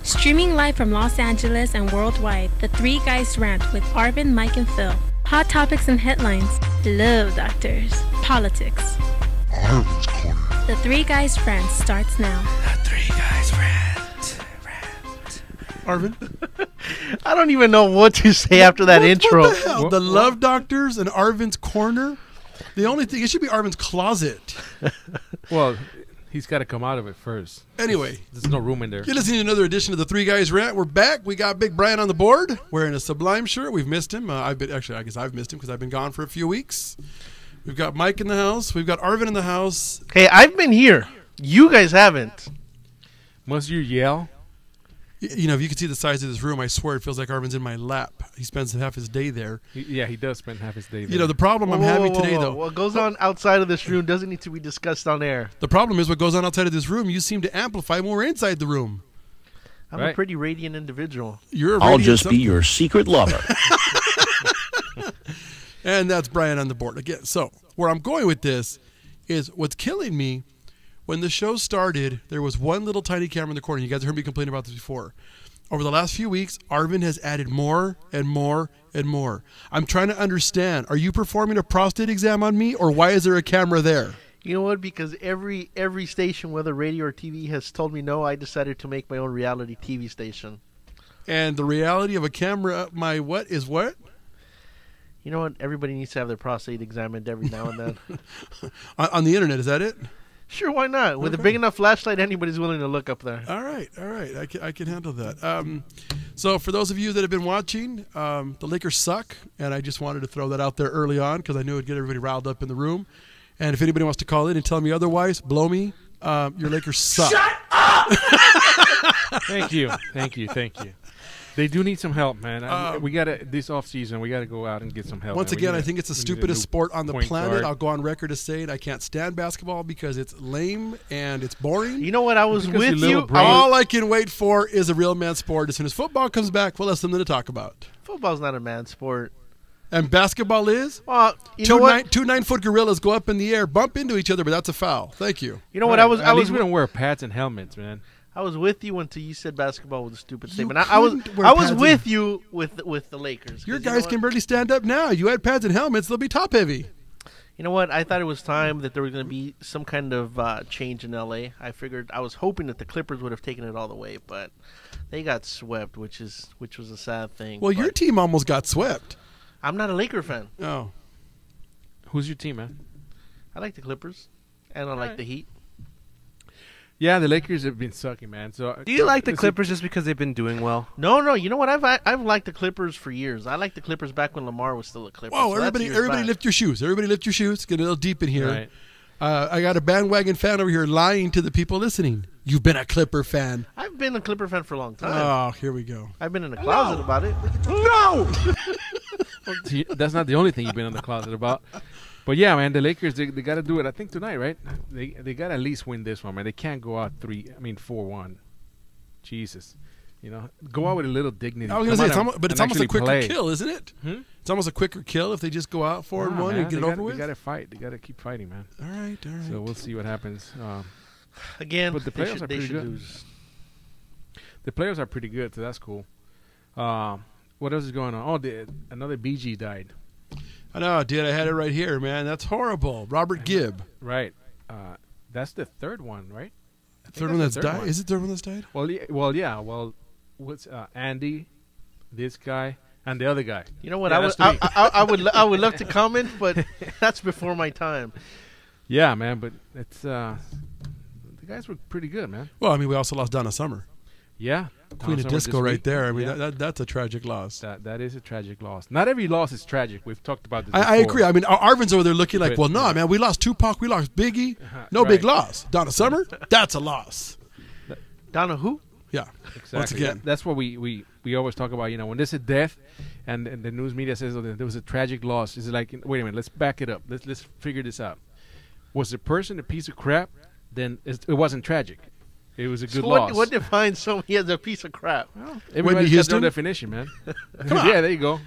Streaming live from Los Angeles and worldwide, the Three Guys Rant with Arvin, Mike, and Phil. Hot topics and headlines. Love doctors. Politics. Arvin's Corner. The Three Guys Rant starts now. The Three Guys Rant. Arvin? I don't even know what to say after that intro. What the hell? The Love Doctors and Arvin's Corner? The only thing, it should be Arvin's Closet. Well, he's got to come out of it first. Anyway. There's no room in there. You're listening to another edition of the Three Guys Rant. We're back. We got Big Brian on the board wearing a Sublime shirt. We've missed him. I guess I've missed him because I've been gone for a few weeks. We've got Mike in the house. We've got Arvin in the house. Hey, I've been here. You guys haven't. Must you yell? You know, if you could see the size of this room, I swear it feels like Arvin's in my lap. He spends half his day there. He does spend half his day there. You know, the problem I'm having today, though. What goes on outside of this room doesn't need to be discussed on air. The problem is what goes on outside of this room, you seem to amplify when we're inside the room. I'm a pretty radiant individual. I'll just be your secret lover. And that's Brian on the board again. So where I'm going with this is what's killing me. When the show started, there was one little tiny camera in the corner. You guys heard me complain about this before. Over the last few weeks, Arvin has added more and more and more. I'm trying to understand. Are you performing a prostate exam on me, or why is there a camera there? You know what? Because every station, whether radio or TV, has told me no. I decided to make my own reality TV station. And the reality of a camera up my what is what? You know what? Everybody needs to have their prostate examined every now and then. On the internet, is that it? Sure, why not? With a big enough flashlight, anybody's willing to look up there. All right. I can handle that. So for those of you that have been watching, the Lakers suck, and I just wanted to throw that out there early on because I knew it would get everybody riled up in the room. And if anybody wants to call in and tell me otherwise, blow me. Your Lakers suck. Shut up! Thank you. They do need some help, man. We gotta this off season. We gotta go out and get some help. Once again, I think it's the stupidest sport on the planet. I'll go on record as saying I can't stand basketball because it's lame and it's boring. You know what? I was with you. All I can wait for is a real man sport. As soon as football comes back, we'll have something to talk about. Football's not a man sport. And basketball is? Well, you know what? Two 9-foot gorillas go up in the air, bump into each other, but that's a foul. Thank you. You know what? At least we don't wear pads and helmets, man. I was with you until you said basketball was a stupid statement. I was with you with the Lakers. Your guys can barely stand up now. You had pads and helmets; they'll be top heavy. You know what? I thought it was time that there was going to be some kind of change in L.A. I was hoping that the Clippers would have taken it all the way, but they got swept, which was a sad thing. Well, your team almost got swept. I'm not a Laker fan. Oh, who's your team, man? I like the Clippers, and I like the Heat. Yeah, the Lakers have been sucking, man. So, do you like the Clippers just because they've been doing well? No. You know what? I've liked the Clippers for years. I liked the Clippers back when Lamar was still a Clipper. Whoa! So everybody, lift your shoes. Everybody, lift your shoes. Get a little deep in here. Right. I got a bandwagon fan over here lying to the people listening. You've been a Clipper fan. I've been a Clipper fan for a long time. Oh, here we go. I've been in the closet about it. No. Well, that's not the only thing you've been in the closet about. But yeah, man, the Lakers, they got to do it, I think, tonight, right? They got to at least win this one, man. They can't go out 4-1. Jesus. You know, go out with a little dignity. I was going to say, but it's almost a quicker kill, isn't it? It's almost a quicker kill if they just go out 4-1 and get it over with. They got to fight. They got to keep fighting, man. All right. So we'll see what happens. Again, but the players are pretty good. Lose. The players are pretty good, so that's cool. What else is going on? Oh, another BG died. I know, dude. I had it right here, man. That's horrible. Robert Gibb. Right. That's the third one, right? Third one that's died? Is it the third one that's died? Yeah. Well, what's Andy, this guy, and the other guy? You know what? I would love to comment, but that's before my time. Yeah, man. But it's the guys were pretty good, man. Well, I mean, we also lost Donna Summer. Yeah. Queen of Disco right there. I mean, that's a tragic loss. That is a tragic loss. Not every loss is tragic. We've talked about this before. I agree. I mean, Arvin's over there looking like, well, no, man, we lost Tupac, we lost Biggie. No big loss. Donna Summer, that's a loss. Donna who? Yeah. Exactly. Once again. That's what we always talk about. You know, when there's a death and the news media says there was a tragic loss, it's like, wait a minute, let's back it up. Let's figure this out. Was the person a piece of crap? Then it wasn't tragic. It was a good loss. What defines somebody as a piece of crap? Well, everybody's got their definition, man. Yeah, there you go.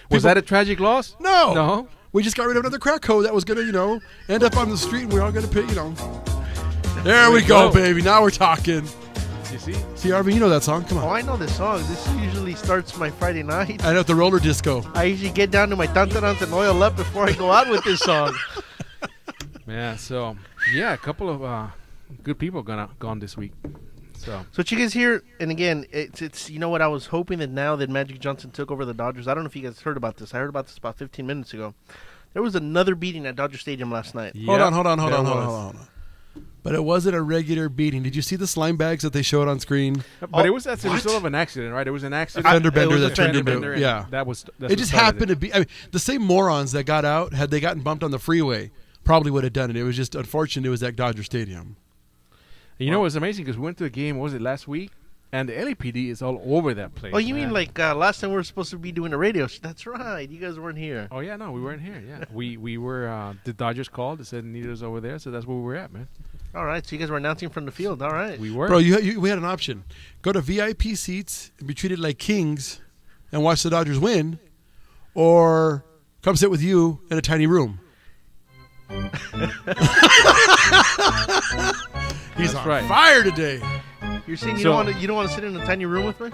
Was that a tragic loss? No. We just got rid of another crack hoe that was going to, end up on the street, and we're all going to pay, There we go, baby. Now we're talking. You see? See, Arvin, you know that song. Come Oh, on. I know this song. This usually starts my Friday night. I know the roller disco. I usually get down to my tantarans and oil up before I go out with this song. Yeah. So yeah, a couple of good people gone this week. So what you guys hear, and again, it's you know what, I was hoping that now that Magic Johnson took over the Dodgers, I don't know if you guys heard about this. I heard about this about 15 minutes ago. There was another beating at Dodger Stadium last night. Hold on. But it wasn't a regular beating. Did you see the slime bags that they showed on screen? But it was as a result of an accident, right? It was an accident. A fender bender was a that turned fender into bender, yeah. That's It what just started happened to be. I mean, the same morons that got out, had they gotten bumped on the freeway, probably would have done it. It was just unfortunate. It was at Dodger Stadium. And you know what's amazing? Because we went to a game. What was it, last week? And the LAPD is all over that place. Oh, you man. mean like last time we were supposed to be doing a radio show? That's right. You guys weren't here. Oh yeah, no, we weren't here. Yeah, we were. The Dodgers called. They said needed us over there, so that's where we were at, man. All right, so you guys were announcing from the field. All right. We were. Bro, we had an option. Go to VIP seats and be treated like kings and watch the Dodgers win, or come sit with you in a tiny room. He's on fire today. You're saying you So- don't want to sit in a tiny room with me?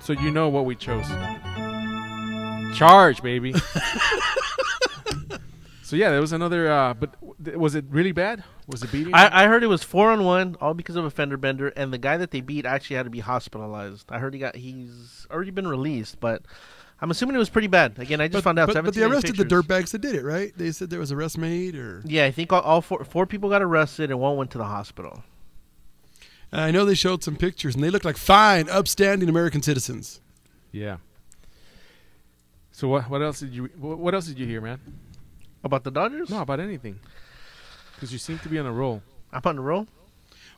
So you know what we chose. Charge, baby. So yeah, there was another. But was it really bad? Was it beating? I heard it was 4-on-1, all because of a fender bender, and the guy that they beat actually had to be hospitalized. I heard he's already been released, but I'm assuming it was pretty bad. Again, I just found out. But they arrested the pictures. dirtbags that did it, right? They said there was arrest made, or Yeah, I think all four people got arrested and one went to the hospital. and I know they showed some pictures, and they look like fine, upstanding American citizens. Yeah. So what else did you hear, man? About the Dodgers? No, about anything. Because you seem to be on a roll. I'm on the roll.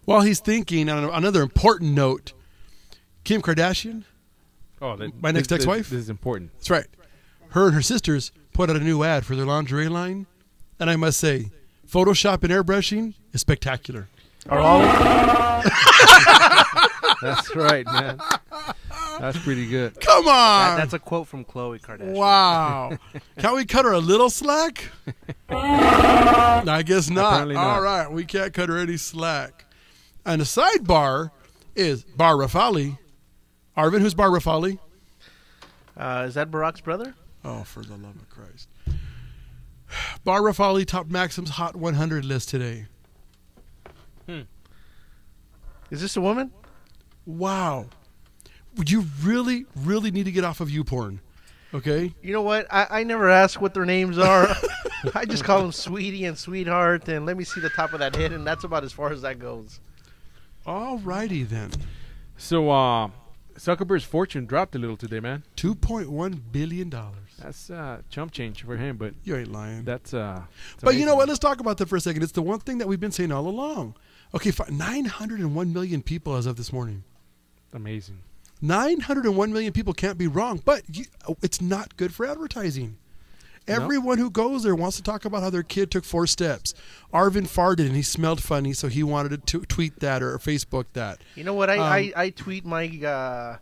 While he's thinking, on another important note, Kim Kardashian, Oh, my next ex-wife? This is important. that's right, her and her sisters put out a new ad for their lingerie line, and I must say, Photoshop and airbrushing is spectacular. Are all That's right, man. That's pretty good. Come on! That's a quote from Khloe Kardashian. Wow. Can't we cut her a little slack? I guess not. Apparently not. All right, we can't cut her any slack. And the sidebar is Bar Rafali. Arvin, who's Bar Rafali? is that Barack's brother? Oh, for the love of Christ. Bar Rafali topped Maxim's Hot 100 list today. Is this a woman? Wow. You really, really need to get off of YouPorn. Okay? You know what? I never ask what their names are. I just call them Sweetie and Sweetheart, and let me see the top of that head, and that's about as far as that goes. All righty then. So Zuckerberg's fortune dropped a little today, man. $2.1 billion. That's chump change for him, but You ain't lying. that's. But you know what? Let's talk about that for a second. It's the one thing that we've been saying all along. Okay, 901 million people as of this morning. Amazing. 901 million people can't be wrong, but it's not good for advertising. Everyone who goes there wants to talk about how their kid took 4 steps. Arvin farted and he smelled funny, so he wanted to tweet that or Facebook that. You know what? I tweet my what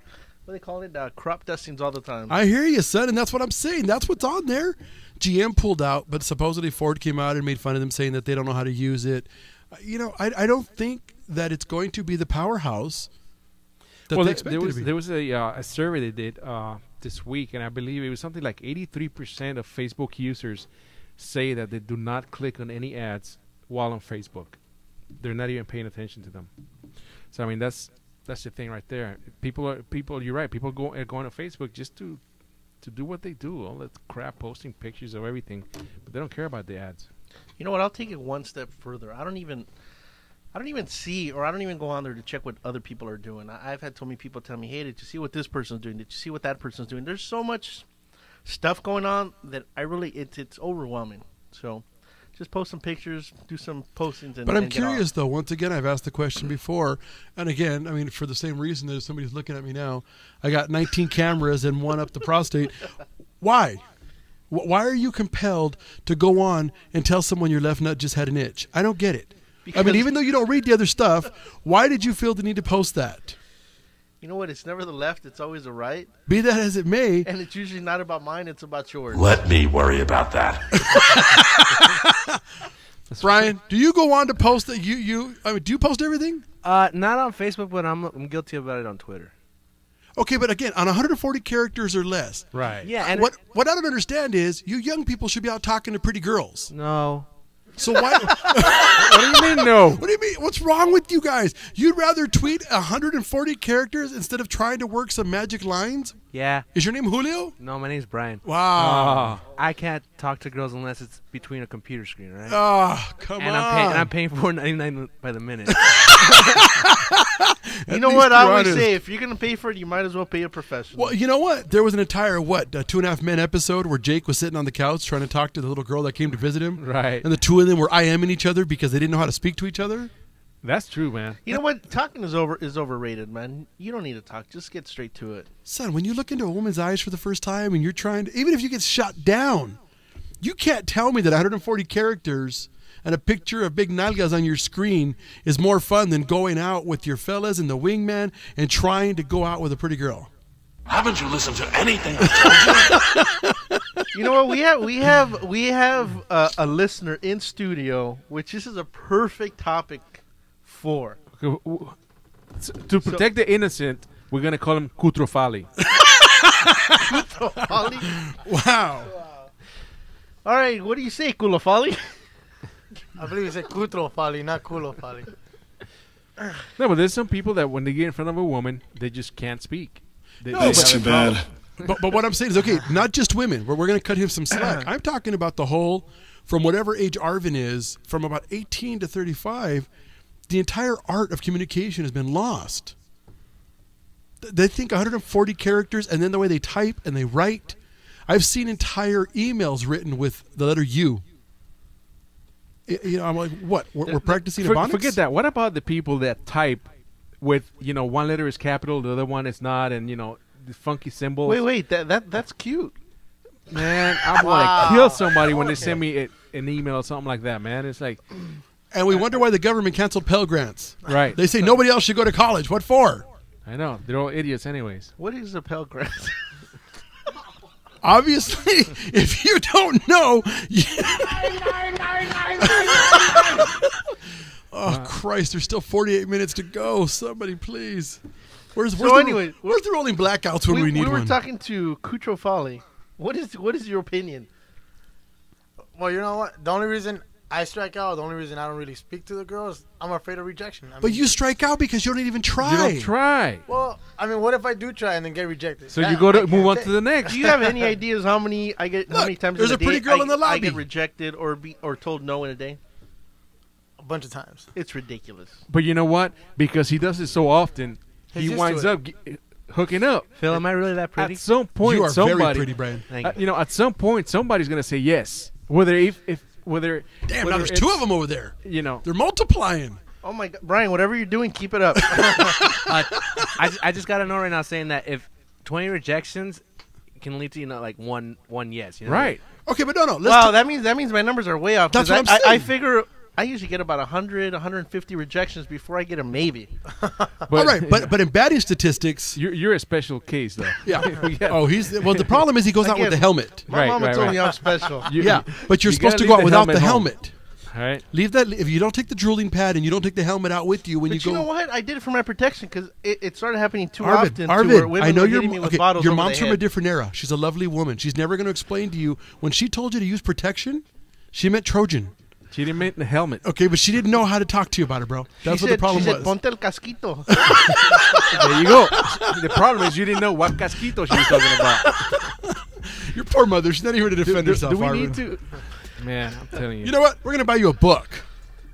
do they call it? Crop dustings all the time. I hear you, son, and that's what I'm saying. That's what's on there. GM pulled out, but supposedly Ford came out and made fun of them, saying that they don't know how to use it. I don't think that it's going to be the powerhouse that they expected it to be. There was a survey they did this week, and I believe it was something like 83% of Facebook users say that they do not click on any ads while on Facebook. They're not even paying attention to them. So I mean, that's the thing right there. People. You're right. People are going to Facebook just to do what they do. All that crap, posting pictures of everything, but they don't care about the ads. You know what? I'll take it one step further. I don't even see, or I don't even go on there to check what other people are doing. I've had so many people tell me, "Hey, did you see what this person's doing? Did you see what that person's doing?" There's so much stuff going on that it's overwhelming. So, just post some pictures, do some postings, and. But I'm and get curious, off. though. Once again, I've asked the question before, and again, I mean, for the same reason that somebody's looking at me now, I got 19 cameras and one up the prostate. Why? Why are you compelled to go on and tell someone your left nut just had an itch? I don't get it. I mean, even though you don't read the other stuff, why did you feel the need to post that? You know what? It's never the left. It's always the right. Be that as it may. And it's usually not about mine. It's about yours. Let me worry about that. Brian, do you go on to post that I mean, do you post everything? Not on Facebook, but I'm guilty about it on Twitter. Okay, but again, on 140 characters or less. Right. Yeah, and What I don't understand is you young people should be out talking to pretty girls. no. So why? What do you mean no? What do you mean? What's wrong with you guys? You'd rather tweet 140 characters instead of trying to work some magic lines? Yeah. Is your name Julio? No, my name's Brian. Wow. I can't talk to girls unless it's between a computer screen, right? Oh, come and on. I'm paying $4.99 by the minute. You know what I always say? If you're gonna pay for it, you might as well pay a professional. Well, you know what? There was an entire, 2.5 Men episode where Jake was sitting on the couch trying to talk to the little girl that came to visit him. Right. And the two of them were IMing each other because they didn't know how to speak to each other. That's true, man. You know what? Talking is overrated, man. You don't need to talk. Just get straight to it. Son, when you look into a woman's eyes for the first time and you're trying to, even if you get shot down, you can't tell me that 140 characters and a picture of big nalgas on your screen is more fun than going out with your fellas and the wingman and trying to go out with a pretty girl. Haven't you listened to anything I told you? You know what? We have a listener in studio, which this is a perfect topic for. To protect the innocent, we're going to call him Kutrofali. Wow. All right, what do you say, Kulafali? I believe you said Kutro Fali, not Kulo Fali. No, but there's some people that when they get in front of a woman, they just can't speak. They No, have but- a Too bad. problem. But what I'm saying is, okay, not just women. We're going to cut him some slack. I'm talking about the whole, from whatever age Arvin is, from about 18 to 35, the entire art of communication has been lost. They think 140 characters, and then the way they type and they write. I've seen entire emails written with the letter U. You know, I'm like, what? We're practicing Ebonics? Forget that. What about the people that type with, one letter is capital, the other one is not, and, the funky symbols? Wait, that's cute. Man, I want to kill somebody when they send me an email or something like that, man. It's like, And we wonder why the government canceled Pell Grants. right. They say nobody else should go to college. What for? I know. They're all idiots anyways. What is a Pell Grant? Obviously, if you don't know, oh Christ! There's still 48 minutes to go. Somebody, please. Where's the rolling blackouts when we need we were one? talking to Kutrofali. What is your opinion? Well, you know what? The only reason I strike out, the only reason I don't really speak to the girls, I'm afraid of rejection. But you strike out because you don't even try. You don't try. Well, I mean, what if I do try and then get rejected? So you go to move on to the next. Do you have any ideas how many times there's in a pretty girl in the I lobby. get rejected or told no in a day? A bunch of times. It's ridiculous. But you know what? Because he does it so often, He's he used winds to up hooking up. Phil, am I really that pretty? At some point, You are somebody, very pretty, Brian. Thank you. at some point, somebody's gonna say yes. Whether whether Damn, whether now there's it's, two of them over there. They're They're multiplying. Oh my God, Brian! Whatever you're doing, keep it up. I just got to know right now saying that if 20 rejections can lead to, like one yes. right. Okay, but no. Wow, that means my numbers are way off. That's 'cause what I'm I saying. figure I usually get about 100, 150 rejections before I get a maybe. all right, but in batting statistics, you're a special case though. yeah. Yeah. Oh, the problem is he goes out with Again, the helmet. My Right, mama right, told right. me I'm special. Yeah, but you're you supposed gotta to go out leave without the home. helmet. All right. Leave that if you don't take the drooling pad and you don't take the helmet out with you when But you you go. know what? I did it for my protection because it started happening too Arvid, often. To where women I know were your hitting me with bottles your over mom's the from a head. different era. She's a lovely woman. She's never going to explain to you when she told you to use protection. She meant Trojan. She didn't make the helmet. Okay, but she didn't know how to talk to you about it, bro. That's what the problem she was. said, "Ponte el casquito." There you go. The problem is you didn't know what casquito she was talking about. Your poor mother. She's not even here to defend Do herself. we Arvin. need to? Man, I'm telling you. You know what? We're going to buy you a book.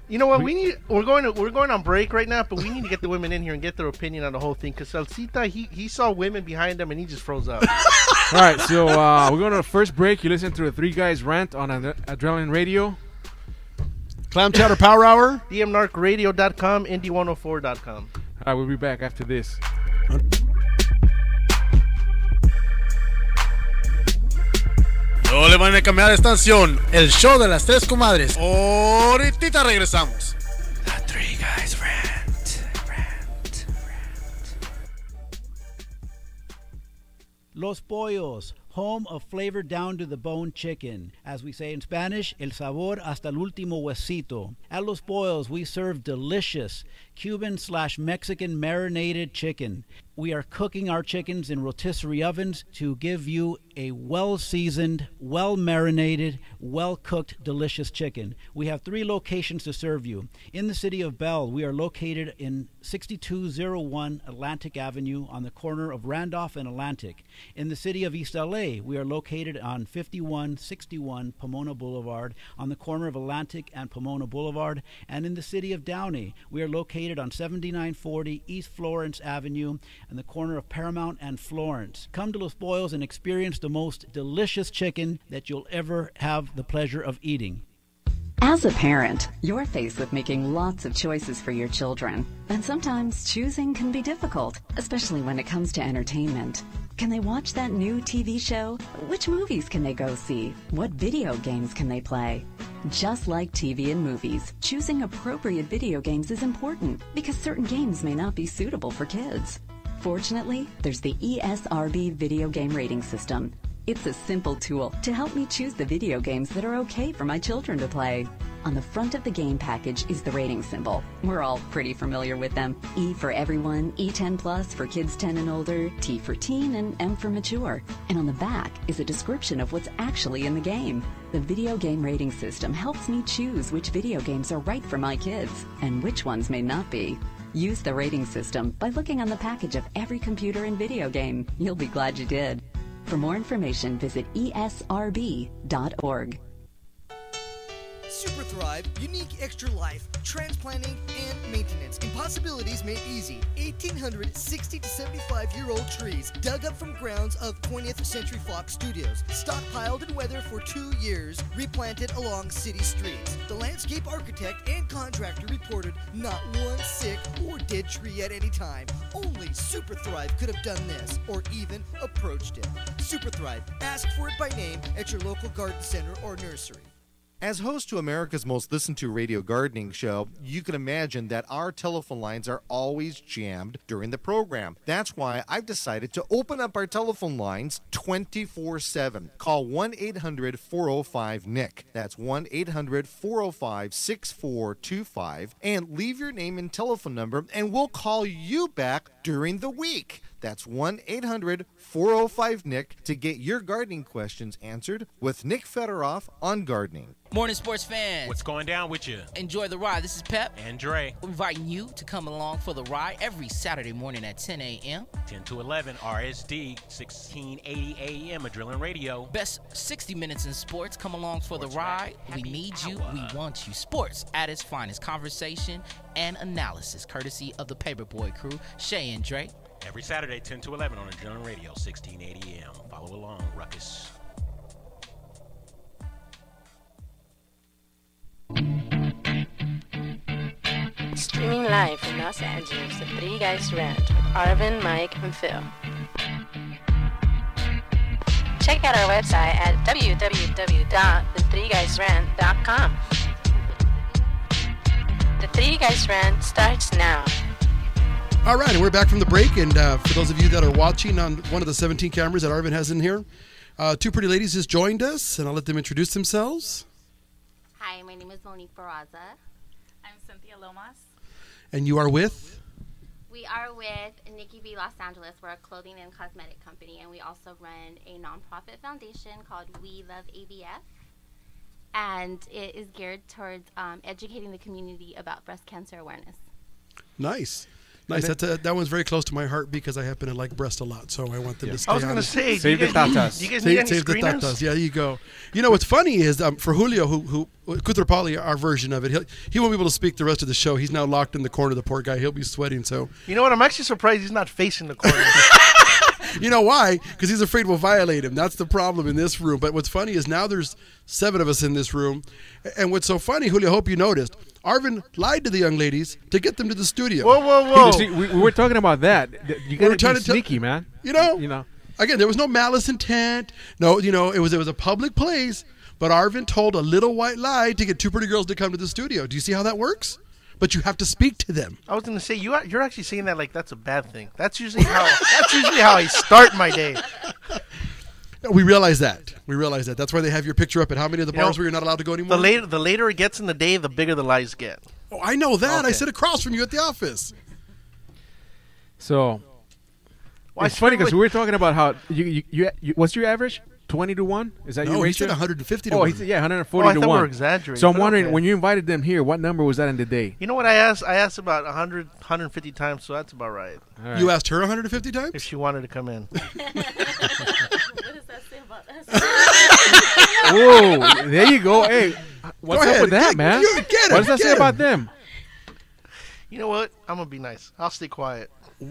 You know what? We're going on break right now, but we need to get the women in here and get their opinion on the whole thing. Because Salsita, he saw women behind him and he just froze up. All right, so we're going to the first break. You listen to the Three Guys Rant on Adrenaline Radio. Clam Chowder Power Hour. DMNarcradio.com, Indy104.com. All right, we'll be back after this. No le van a cambiar de estación. El show de las tres comadres. Ahorita regresamos. The Three Guys Rant. Los Pollos, home of flavor down to the bone chicken. As we say in Spanish, el sabor hasta el último huesito. At Los Boyles, we serve delicious Cuban/Mexican marinated chicken. We are cooking our chickens in rotisserie ovens to give you a well-seasoned, well-marinated, well-cooked, delicious chicken. We have 3 locations to serve you. In the city of Bell, we are located in 6201 Atlantic Avenue on the corner of Randolph and Atlantic. In the city of East LA, we are located on 5161 Pomona Boulevard on the corner of Atlantic and Pomona Boulevard. And in the city of Downey, we are located on 7940 East Florence Avenue on the corner of Paramount and Florence. Come to Los Boyles and experience the most delicious chicken that you'll ever have the pleasure of eating. As a parent, you're faced with making lots of choices for your children. And sometimes choosing can be difficult, especially when it comes to entertainment. Can they watch that new TV show? Which movies can they go see? What video games can they play? Just like TV and movies, choosing appropriate video games is important because certain games may not be suitable for kids. Fortunately, there's the ESRB video game rating system. It's a simple tool to help me choose the video games that are okay for my children to play. On the front of the game package is the rating symbol. We're all pretty familiar with them. E for everyone, E10 plus for kids 10 and older, T for teen, and M for mature. And on the back is a description of what's actually in the game. The video game rating system helps me choose which video games are right for my kids and which ones may not be. Use the rating system by looking on the package of every computer and video game. You'll be glad you did. For more information, visit esrb.org. Super Thrive, unique extra life, transplanting, and maintenance. Impossibilities made easy. 1,800 60 to 75-year-old trees dug up from grounds of 20th Century Fox Studios, stockpiled in weather for 2 years, replanted along city streets. The landscape architect and contractor reported not one sick or dead tree at any time. Only Super Thrive could have done this, or even approached it. Super Thrive. Ask for it by name at your local garden center or nursery. As host to America's most listened to radio gardening show, you can imagine that our telephone lines are always jammed during the program. That's why I've decided to open up our telephone lines 24/7. Call 1-800-405-NICK. That's 1-800-405-6425 and leave your name and telephone number and we'll call you back during the week. That's 1-800-405-NICK to get your gardening questions answered with Nick Federoff on gardening. Morning, sports fans. What's going down with you? Enjoy the ride. This is Pep. And Dre. We're inviting you to come along for the ride every Saturday morning at 10 a.m. 10 to 11, RSD, 1680 AM, Adrenaline Radio. Best 60 minutes in sports. Come along for the ride. We need you. We want you. Sports at its finest. Conversation and analysis, courtesy of the Paperboy crew, Shay and Dre. Every Saturday, 10 to 11 on Adrenaline Radio, 1680 AM. Follow along, Ruckus. Streaming live from Los Angeles, the Three Guys Rant with Arvin, Mike, and Phil. Check out our website at www.the3guysrant.com. The Three Guys Rant starts now. All right, and we're back from the break. And for those of you that are watching on one of the 17 cameras that Arvin has in here, 2 pretty ladies just joined us, and I'll let them introduce themselves. Hi, my name is Monique Barraza. I'm Cynthia Lomas. And you are with? We are with Nikki B. Los Angeles. We're a clothing and cosmetic company, and we also run a nonprofit foundation called We Love ABF. And it is geared towards educating the community about breast cancer awareness. Nice. Nice. That one's very close to my heart because I happen to like breast a lot, so I want them to stay I was on going to say, save the tatas. You guys need any save the screeners? tatas. Yeah, you go. You know what's funny is for Julio, who Kuthrapali, our version of it, he won't be able to speak the rest of the show. He's now locked in the corner. The poor guy. He'll be sweating. So you know what? I'm actually surprised he's not facing the corner. You know why? Because he's afraid we'll violate him. That's the problem in this room. But what's funny is now there's 7 of us in this room. And what's so funny, Julio, I hope you noticed, Arvin lied to the young ladies to get them to the studio. Whoa. See, we were talking about that. You got to be sneaky, man. You know. Again, there was no malice intent. No, it was a public place. But Arvin told a little white lie to get 2 pretty girls to come to the studio. Do you see how that works? But you have to speak to them. I was going to say, you're actually saying that like that's a bad thing. That's usually how I start my day. We realize that. That's why they have your picture up at how many of the You know, bars where you're not allowed to go anymore? The later it gets in the day, the bigger the lies get. Oh, I know that. I Okay. sit across from you at the office. So Why it's funny should because we- we were talking about how you what's your average? 20 to 1? Is that No, your he ratio? said 150 to oh, 1. He said, yeah, 140 Oh, I to thought we 1. were exaggerating, So I'm but wondering, okay. when you invited them here, what number was that in the day? You know what I asked? I asked about 100, 150 times, so that's about right. All right. You asked her 150 times? If she wanted to come in. What does that say about us? Whoa, there you go. Hey, what's Go up ahead. with that, Get- man? you- get what him, does that get say him. about them? You know what? I'm going to be nice. I'll stay quiet.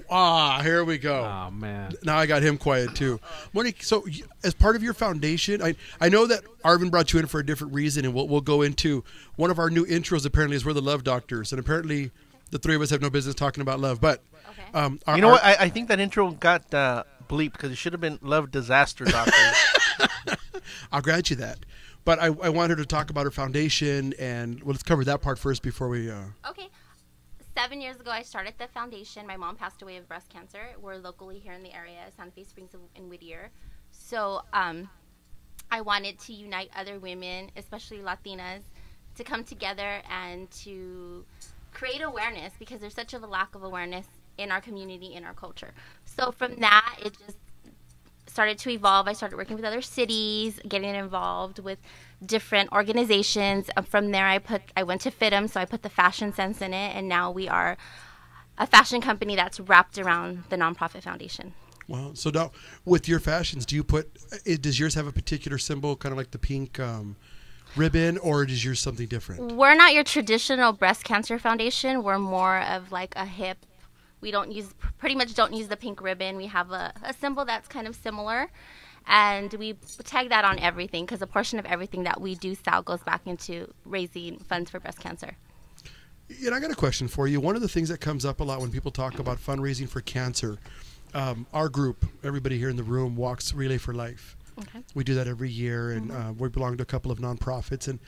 Ah, here we go. Oh, man. Now I got him quiet too. Monique, so as part of your foundation, I know that Arvin brought you in for a different reason, and we'll go into one of our new intros. Apparently, is we're the love doctors, and apparently, the three of us have no business talking about love. But You know what? I think that intro got bleeped because it should have been Love Disaster Doctors. I'll grant you that. But I want her to talk about her foundation, and let's cover that part first before we. Okay. 7 years ago, I started the foundation. My mom passed away of breast cancer. We're locally here in the area, Santa Fe Springs and Whittier. So I wanted to unite other women, especially Latinas, to come together and to create awareness because there's such a lack of awareness in our community, in our culture. So from that, it just started to evolve. I started working with other cities, getting involved with different organizations. From there, I went to FITM, so I put the fashion sense in it, and now we are a fashion company that's wrapped around the nonprofit foundation. Wow. So now, with your fashions, does yours have a particular symbol, kind of like the pink ribbon, or is yours something different? We're not your traditional breast cancer foundation. We're more of like a hip. We pretty much don't use the pink ribbon. We have a symbol that's kind of similar. And we tag that on everything because a portion of everything that we do sell goes back into raising funds for breast cancer. You know, I got a question for you. One of the things that comes up a lot when people talk about fundraising for cancer, our group, everybody here in the room, walks Relay for Life. Okay. We do that every year, and we belong to a couple of nonprofits, and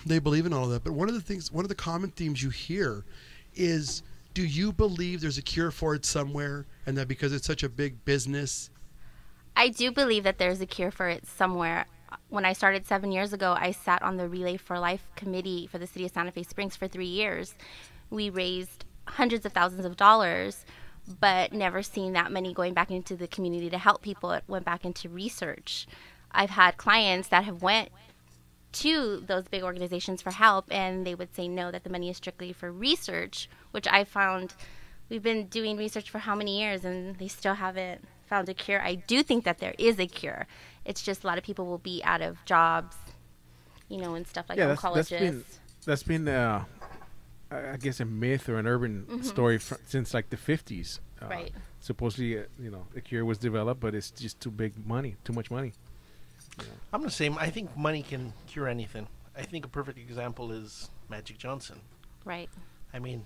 they believe in all of that. But one of the common themes you hear is, do you believe there's a cure for it somewhere, and that because it's such a big business? I do believe that there's a cure for it somewhere. When I started 7 years ago, I sat on the Relay for Life committee for the city of Santa Fe Springs for 3 years. We raised hundreds of thousands of dollars, but never seen that money going back into the community to help people. It went back into research. I've had clients that have went to those big organizations for help, and they would say no, that the money is strictly for research, which I found we've been doing research for how many years, and they still haven't found a cure. I do think that there is a cure. It's just a lot of people will be out of jobs, and stuff like oncologists. That's been I guess a myth or an urban story since like the 50s. Right. Supposedly, a cure was developed, but it's just too much money. I'm the same. I think money can cure anything. I think a perfect example is Magic Johnson. Right. I mean,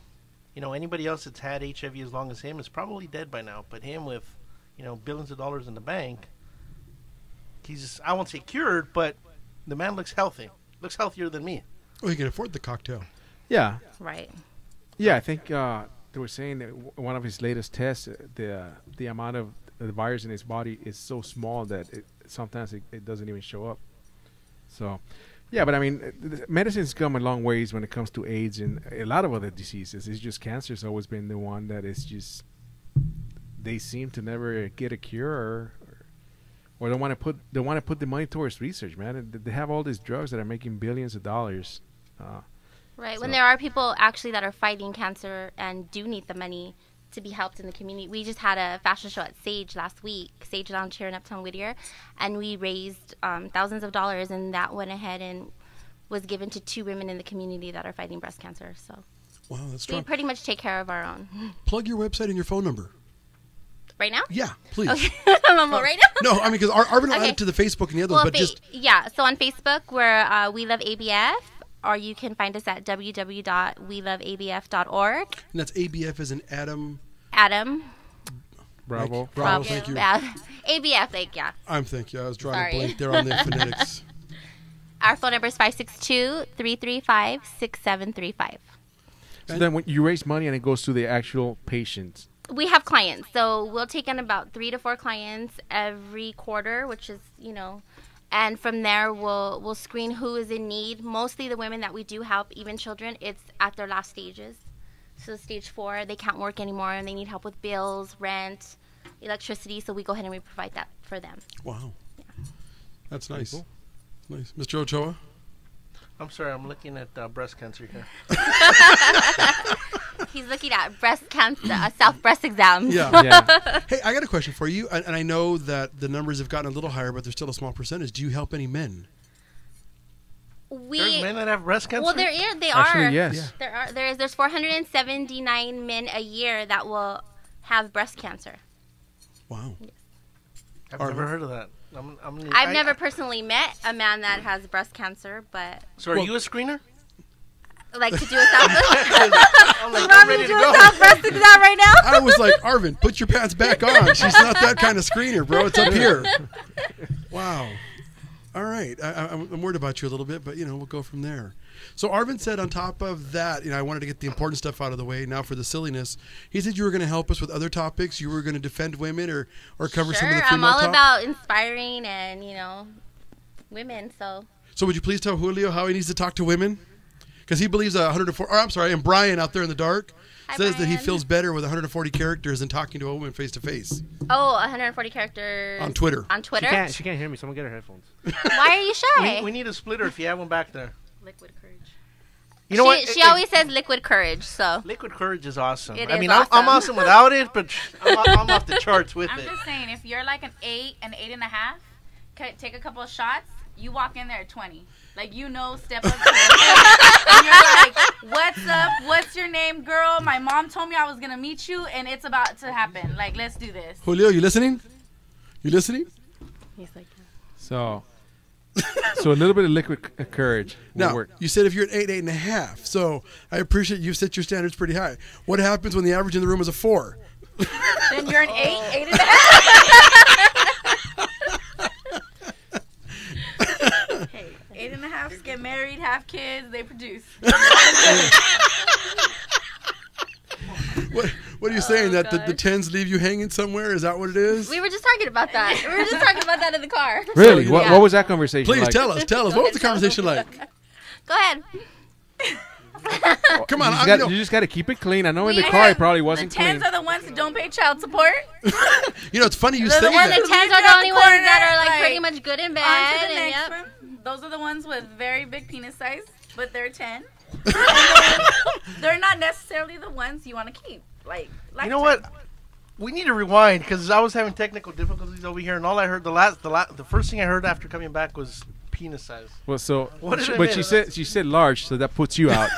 anybody else that's had HIV as long as him is probably dead by now. But him with, billions of dollars in the bank, I won't say cured, but the man looks healthy. Looks healthier than me. Oh, he can afford the cocktail. Yeah. Right. Yeah, I think they were saying that one of his latest tests, the amount of the virus in his body is so small that sometimes it doesn't even show up. So, yeah, but I mean, medicine's come a long ways when it comes to AIDS and a lot of other diseases. It's just cancer's always been the one that is just, they seem to never get a cure or they want to put the money towards research, man. And they have all these drugs that are making billions of dollars. Right. So. When there are people actually that are fighting cancer and do need the money to be helped in the community. We just had a fashion show at Sage last week, Sage Lounge here in Uptown Whittier, and we raised thousands of dollars, and that went ahead and was given to 2 women in the community that are fighting breast cancer. So wow, that's we strong. pretty much take care of our own. Plug your website and your phone number. Right now? Yeah, please. Okay. Right now? No, I mean, because Arvin will add it to the Facebook and the other ones, but just... Yeah, so on Facebook, we're We Love ABF, or you can find us at www.weloveabf.org. And that's ABF as in Adam... Adam. Bravo. Bravo, thank you. ABF, yeah. Thank you. I was drawing a blank there on the phonetics. Our phone number is 562-335-6735. So then when you raise money and it goes to the actual patients, We have clients, so we'll take in about 3 to 4 clients every quarter, which is, and from there we'll screen who is in need. Mostly the women that we do help, even children, it's at their last stages. So stage 4, they can't work anymore and they need help with bills, rent, electricity. So we go ahead and we provide that for them. Wow, that's nice. Cool. Nice, Mr. Ochoa. I'm sorry, I'm looking at breast cancer here. He's looking at breast cancer, self breast exams. Yeah. Hey, I got a question for you, and I know that the numbers have gotten a little higher, but they're still a small percentage. Do you help any men? There's men that have breast cancer? Well, they Actually, are. yes. Yeah. There's 479 men a year that will have breast cancer. Wow. Yes. I've never heard of that. I've never personally met a man that has breast cancer, but... So are you a screener? Like to do a self... I'm ready to go. Self-breast exam right now? I was like, Arvin, put your pants back on. She's not that kind of screener, bro. It's up here. Wow. All right. I'm worried about you a little bit, but, we'll go from there. So Arvin said on top of that, I wanted to get the important stuff out of the way. Now for the silliness, he said you were going to help us with other topics. You were going to defend women or cover some of the female I'm all talk. about inspiring and, women, so... So would you please tell Julio how he needs to talk to women? Because he believes 104, and Brian out there in the dark says that he feels better with 140 characters than talking to a woman face to face. Oh, 140 characters. On Twitter. On Twitter? She can't hear me. Someone get her headphones. Why are you shy? We need a splitter if you have one back there. Liquid courage. You know what? She always says liquid courage, so. Liquid courage is awesome. It I is mean, awesome. I'm awesome without it, but I'm off the charts with I'm it. just saying, if you're like an 8, an 8.5, take a couple of shots, you walk in there at 20. Like, step up to the and you're like, what's up? What's your name, girl? My mom told me I was going to meet you, and it's about to happen. Like, let's do this. Julio, you listening? You listening? He's like, So a little bit of liquid courage will Now, work. you said if you're at 8, 8.5. So I appreciate you've set your standards pretty high. What happens when the average in the room is a 4? Then you're an 8, 8.5. Hey, 8.5s get married, have kids, they produce. What are you saying? That the 10s leave you hanging somewhere? Is that what it is? we were just talking about that. We were just talking about that in the car. Really? So, What was that conversation Please like? tell us. What was the conversation like? Go ahead. Come on. You just got to keep it clean. I know in the car it probably wasn't The 10s clean. are the ones who don't pay child support. It's funny you They're say the ones that. The 10s are the only ones that are like pretty much good in bed. On to the and next yep. one. Those are the ones with very big penis size, but they're 10. They're not necessarily the ones you want to keep. Like You know what? We need to rewind because I was having technical difficulties over here, and all I heard the first thing I heard after coming back was penis size. Well, so What did I but miss? she said large, so that puts you out.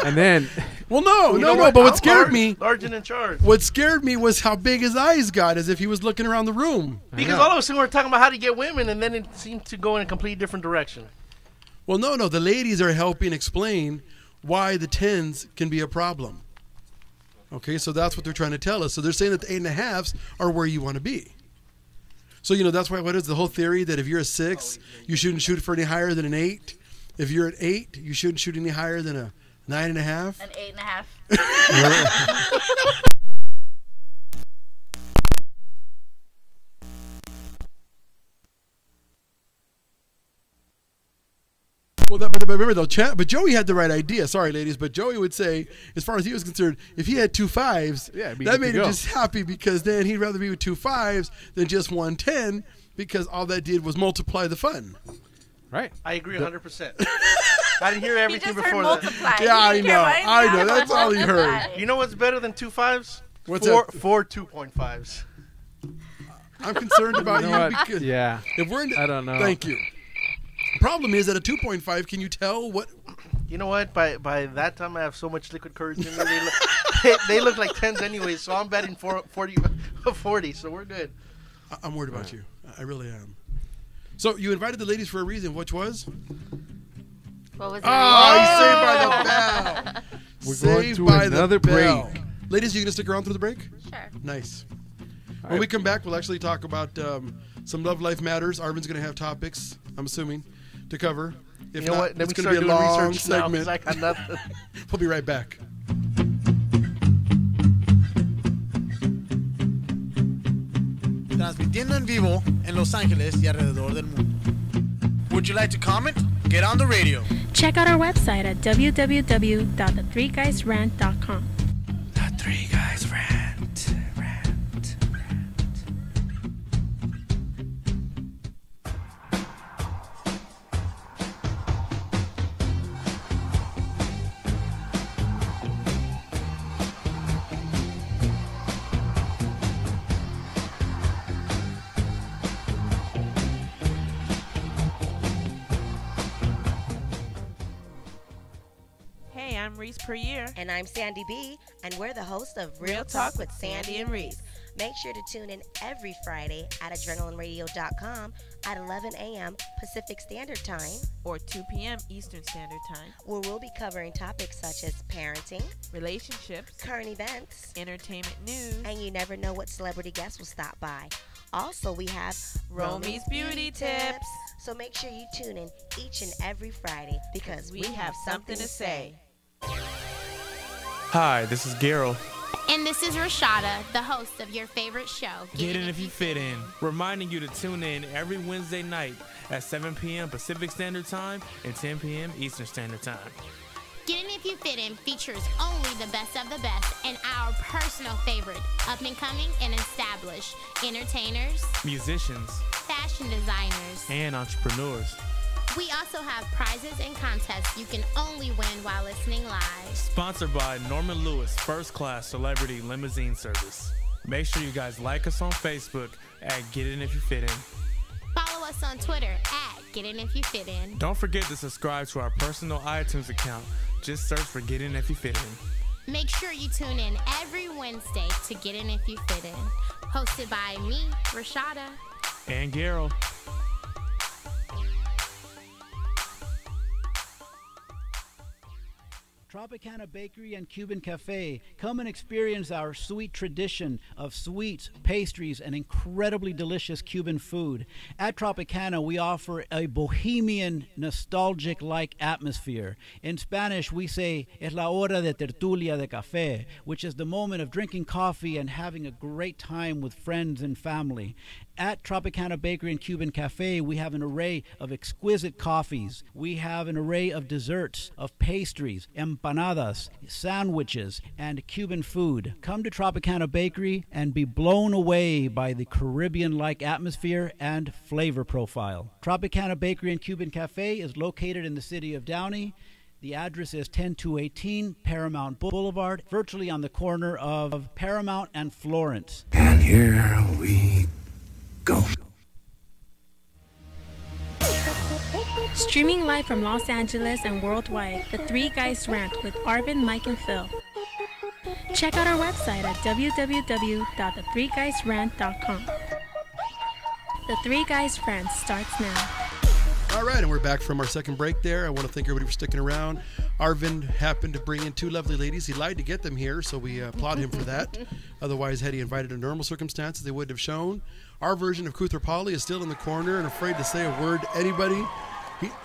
And then Well, no. You know But what I'm scared me, large and in charge. what scared me was how big his eyes got, as if he was looking around the room. Because all of a sudden we were talking about how to get women, and then it seemed to go in a completely different direction. Well, no. The ladies are helping explain why the 10s can be a problem. Okay, so that's what they're trying to tell us. So they're saying that the 8.5s are where you want to be. So, that's why, what is the whole theory that if you're a 6, you shouldn't shoot for any higher than an 8? If you're an 8, you shouldn't shoot any higher than a 9.5? An 8.5. Well, but remember though, but Joey had the right idea. Sorry, ladies, but Joey would say, as far as he was concerned, if he had 2 5s, that made him just happy because then he'd rather be with 2 5s than just 1 10 because all that did was multiply the fun. Right. I agree 100%. I didn't hear everything before that. Multiply. Yeah, I know. That's all he heard. You know what's better than 2 5s? What's four 2.5s. I'm concerned about you because if we're in, I don't know. Thank you. Problem is, at a 2.5, can you tell what? You know what? By that time, I have so much liquid courage in me. They look like 10s anyway, so I'm betting 40, so we're good. I'm worried about you. I really am. So you invited the ladies for a reason, which was? What was it? He's saved by the bell. We're Saved going by to the another bell. break. Ladies, you going to stick around through the break? Sure. Nice. When we come back, we'll actually talk about some Love Life Matters. Arvin's going to have topics, I'm assuming, to cover. If You know not, what? Let it's me going to start be a doing long research now, 'cause segment. I got nothing. We'll be right back. transmitiendo en vivo en Los Ángeles y alrededor del mundo. Would you like to comment? Get on the radio. Check out our website at www.the3guysrant.com. The Three Guys Rant. Hey, I'm Reese per year. And I'm Sandy B, and we're the hosts of Real Talk with Sandy and Reese. Make sure to tune in every Friday at adrenalineradio.com at 11 a.m. Pacific Standard Time or 2 p.m. Eastern Standard Time, where we'll be covering topics such as parenting, relationships, current events, entertainment news, and you never know what celebrity guests will stop by. Also, we have Romy's Beauty Tips. So make sure you tune in each and every Friday because we have something to say. Hi, this is Gerald. And this is Rashada, the host of your favorite show, Get In If You Fit In, reminding you to tune in every Wednesday night at 7 p.m. Pacific Standard Time and 10 p.m. Eastern Standard Time. Get In If You Fit In features only the best of the best and our personal favorite up-and-coming and established entertainers, musicians, fashion designers, and entrepreneurs. We also have prizes and contests you can only win while listening live. Sponsored by Norman Lewis First Class Celebrity Limousine Service. Make sure you guys like us on Facebook at Get In If You Fit In. Follow us on Twitter at Get In If You Fit In. Don't forget to subscribe to our personal iTunes account. Just search for Get In If You Fit In. Make sure you tune in every Wednesday to Get In If You Fit In. Hosted by me, Rashada. And Gerald. Tropicana Bakery and Cuban Cafe. Come and experience our sweet tradition of sweets, pastries, and incredibly delicious Cuban food. At Tropicana, we offer a bohemian, nostalgic-like atmosphere. In Spanish, we say, es la hora de tertulia de café, which is the moment of drinking coffee and having a great time with friends and family. At Tropicana Bakery and Cuban Cafe, we have an array of exquisite coffees. We have an array of desserts, of pastries, empanadas, sandwiches, and Cuban food. Come to Tropicana Bakery and be blown away by the Caribbean-like atmosphere and flavor profile. Tropicana Bakery and Cuban Cafe is located in the city of Downey. The address is 10218 Paramount Boulevard, virtually on the corner of Paramount and Florence. And here we go. Streaming live from Los Angeles and worldwide, The Three Guys Rant with Arvin, Mike, and Phil. Check out our website at www.the3guysrant.com. The Three Guys Rant starts now. All right, and we're back from our second break there. I want to thank everybody for sticking around. Arvin happened to bring in two lovely ladies. He lied to get them here, so we applaud him for that. Otherwise, had he invited in normal circumstances, they wouldn't have shown. Our version of Kuthar Polly is still in the corner and afraid to say a word to anybody.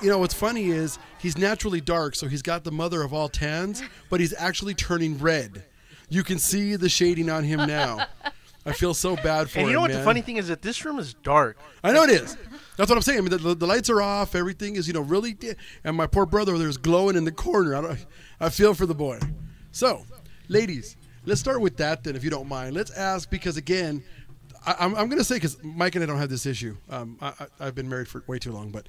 You know, what's funny is he's naturally dark, so he's got the mother of all tans, but he's actually turning red. You can see the shading on him now. I feel so bad for him, And you know what man. the funny thing is that this room is dark. I know it is. That's what I'm saying. I mean, the lights are off. Everything is, really... And my poor brother over there is glowing in the corner. I feel for the boy. So, ladies, let's start with that then, if you don't mind. Let's ask, because again, I'm going to say, because Mike and I don't have this issue. I've been married for way too long, but...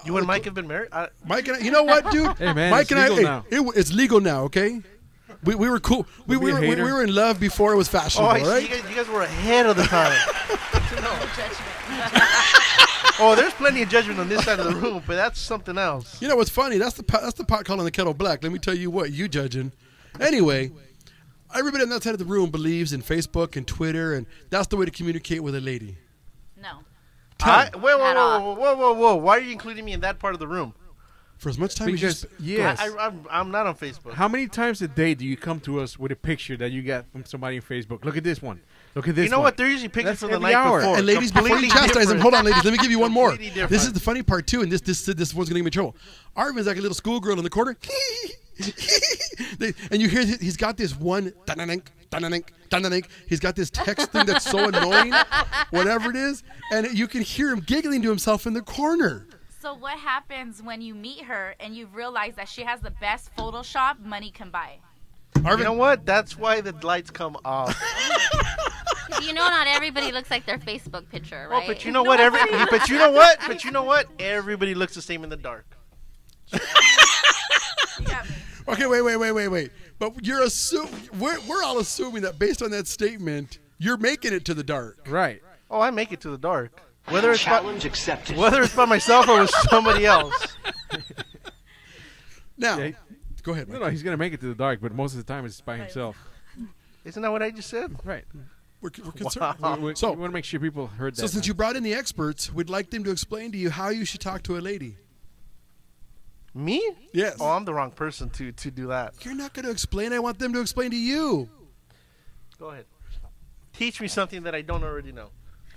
you and Mike have been married? Mike and I... You know what, dude? Hey, man, Mike it's and legal I... now. It's legal now, okay? We were cool. We were in love before it was fashionable, right? You guys were ahead of the time. Oh, there's plenty of judgment on this side of the room, but that's something else. You know what's funny? That's the pot calling the kettle black. Let me tell you what, you judging. Anyway, everybody on that side of the room believes in Facebook and Twitter, and that's the way to communicate with a lady. No. Whoa. Why are you including me in that part of the room? For as much time as you Because, yes. I'm not on Facebook. How many times a day do you come to us with a picture that you got from somebody on Facebook? Look at this one. Look at this one. You know what? They're usually pictures from the night before. And ladies, before you chastise them, hold on, ladies. Let me give you one more. Completely different. This is the funny part, too, and this one's going to give me trouble. Arvin's like a little schoolgirl in the corner. And you hear he's got this one dun-dun-dink. He's got this text thing that's so annoying, whatever it is, and you can hear him giggling to himself in the corner. So what happens when you meet her and you realize that she has the best Photoshop money can buy? You know what? That's why the lights come off. You know, not everybody looks like their Facebook picture, right? Oh, but you know what? But you know what? But you know what? Everybody looks the same in the dark. Okay, wait. But we're all assuming that based on that statement, you're making it to the dark. Right. Oh, I make it to the dark. Whether it's accepted. Whether it's by myself or with somebody else. Now, Yeah, go ahead. No, he's gonna make it to the dark, but most of the time it's by himself. Isn't that what I just said? Right. We're concerned. Wow. We So- want to make sure people heard that. So since you brought in the experts, we'd like them to explain to you how you should talk to a lady. Me? Yes. Oh, I'm the wrong person to do that. You're not going to explain. I want them to explain to you. Go ahead. Teach me something that I don't already know.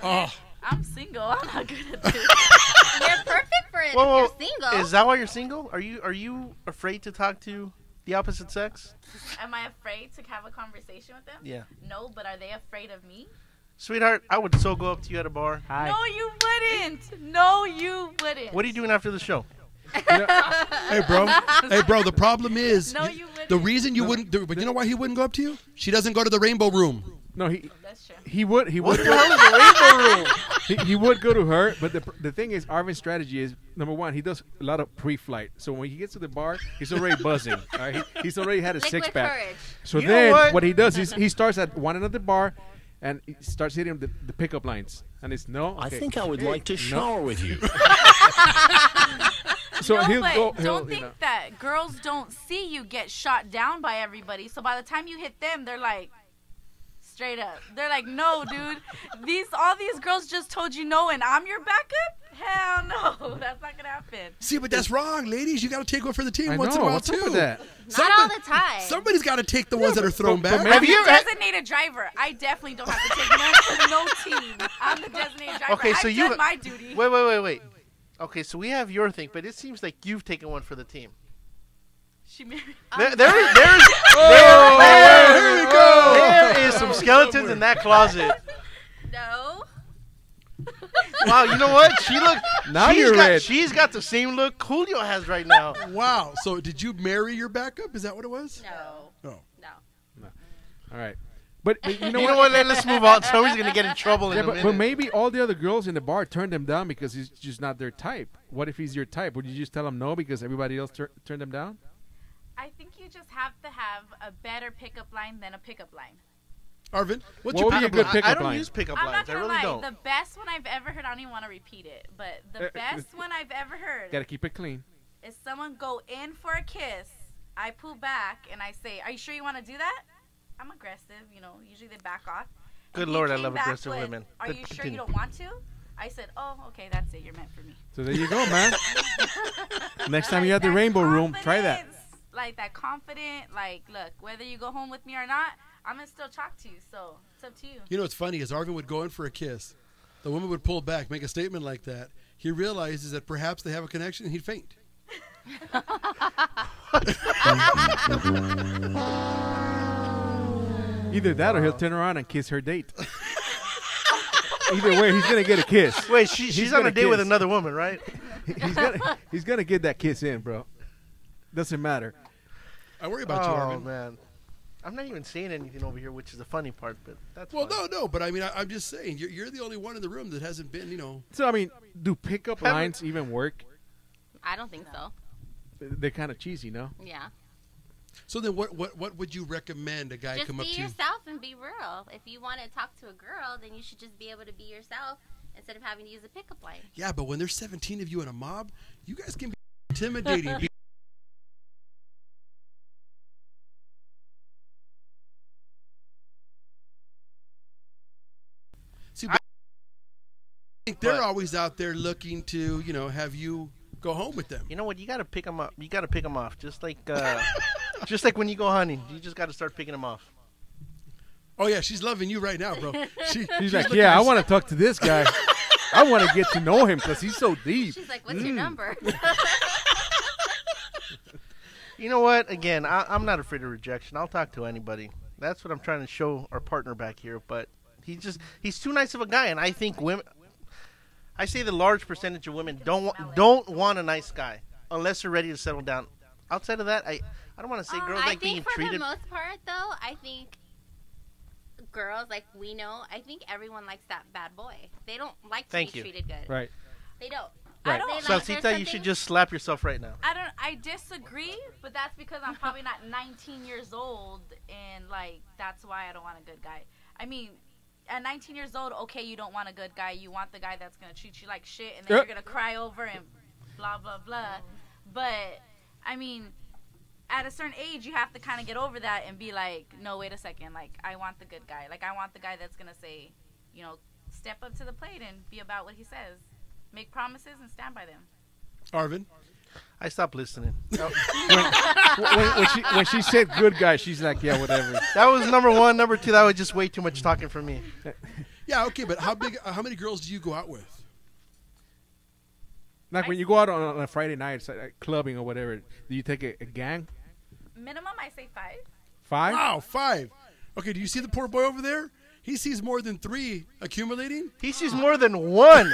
Oh. I'm single. I'm not good at this. You're perfect for it Whoa, if you're single. Is that why you're single? Are you afraid to talk to the opposite sex? Am I afraid to have a conversation with them? Yeah. No, but are they afraid of me? Sweetheart, I would so go up to you at a bar. No, you wouldn't. No, you wouldn't. What are you doing after the show? Hey, bro. The problem is No, you wouldn't. the reason you wouldn't do it, but you know why he wouldn't go up to you? She doesn't go to the rainbow room. No, That's true. he would. What the hell is the rainbow room? He would go to her, but the thing is, Arvin's strategy is, number one, he does a lot of pre-flight. So when he gets to the bar, he's already buzzing. All right? He's already had a Liquid six-pack. courage. So You know then what? he does is he starts at one end of the bar, and he starts hitting the pickup lines. And it's no. I okay. think I would Hey, like to no. shower with you. So no, he'll but go. don't think that girls don't see you get shot down by everybody. So by the time you hit them, they're like, straight up. They're like, no, dude. All these girls just told you no, and I'm your backup? Hell no. That's not gonna happen. See, but that's wrong, ladies. You got to take one for the team I once know, in a while what's too. up with that? Not all the time. Somebody's got to take the ones that are thrown but back. maybe- Have you I'm the ever? designated driver. I definitely don't have to take none for no team. I'm the designated driver. Okay, so I've you done my duty. Wait. Okay, so we have your thing, but it seems like you've taken one for the team. She married. There we go. There is some skeletons in that closet. No. Wow, you know what? Now you're red. She's got the same look Julio has right now. Wow. So did you marry your backup? Is that what it was? No. No. No. All right. But you know You what? know what? Let's move on. Somebody's gonna get in trouble in Yeah, a but minute. maybe all the other girls in the bar turned him down because he's just not their type. What if he's your type? Would you just tell him no because everybody else turned him down? I think you just have to have a better pickup line than a pickup line. Arvin, what's What your would be a pickup good line? pickup I don't line? use pickup I'm lines. not I gonna really lie. don't. The best one I've ever heard, I don't even want to repeat it, but the best one I've ever heard Gotta keep it clean. is someone go in for a kiss. I pull back and I say, "Are you sure you want to do that?" I'm aggressive, Usually they back off. Good And he Lord, I came love back aggressive with, women. Are But you sure continue. you don't want to? I said, "Oh, okay, that's it. You're meant for me." So there you go, man. Next time you're at the Rainbow Room, try that. Confidence, like that confident, look, whether you go home with me or not, I'm gonna still talk to you. So it's up to you. You know what's funny is Arvin would go in for a kiss. The woman would pull back, make a statement like that. He realizes that perhaps they have a connection and he'd faint. Either that or he'll turn around and kiss her date. Either way, he's gonna get a kiss. Wait, she's on gonna a date with kiss. another woman, right? He's gonna get that kiss in, bro. Doesn't matter. I worry about you, Oh Arvin. man, I'm not even saying anything over here, which is the funny part. But that's Well, fine. no, but I mean, I'm just saying, you're the only one in the room that hasn't been, So I mean, do pickup lines even work? I don't think so. They're kind of cheesy, no? Yeah. So then, what would you recommend a guy Just come be up to you? yourself and be real. If you want to talk to a girl, then you should just be able to be yourself instead of having to use a pickup line. Yeah, but when there's 17 of you in a mob, you guys can be intimidating. See, I think they're always out there looking to, have you go home with them. You know what? You got to pick them up. You got to pick them off, just like when you go hunting. You just got to start picking them off. Oh yeah, she's loving you right now, bro. She's like, looking yeah, I for- want to talk to this guy. I want to get to know him because he's so deep. She's like, "What's your number?" You know what? Again, I'm not afraid of rejection. I'll talk to anybody. That's what I'm trying to show our partner back here. But he's too nice of a guy, and I think women. I say the large percentage of women don't want a nice guy unless they're ready to settle down. Outside of that, I don't want to say girls like being treated. I think for the most part, though, I think girls, like we know, I think everyone likes that bad boy. They don't like to be treated good. Right. They don't. Right. Salsita, you should just slap yourself right now. I disagree, but that's because I'm probably not 19 years old, and like that's why I don't want a good guy. I mean, at 19 years old, okay, you don't want a good guy. You want the guy that's gonna treat you like shit, and then you're gonna cry over and blah blah blah. But I mean, at a certain age, you have to kind of get over that and be like, no, wait a second. Like, I want the good guy. Like, I want the guy that's gonna say, you know, step up to the plate and be about what he says. Make promises and stand by them. Arvin? I stopped listening. when she said good guy, she's like, yeah, whatever. That was number one. Number two, that was just way too much talking for me. Yeah, okay, but how many girls do you go out with? Like when you go out on a Friday night, like clubbing or whatever, do you take a gang? Minimum, I say 5. 5? Wow, 5. Okay, do you see the poor boy over there? He sees more than 3 accumulating. He sees more than 1.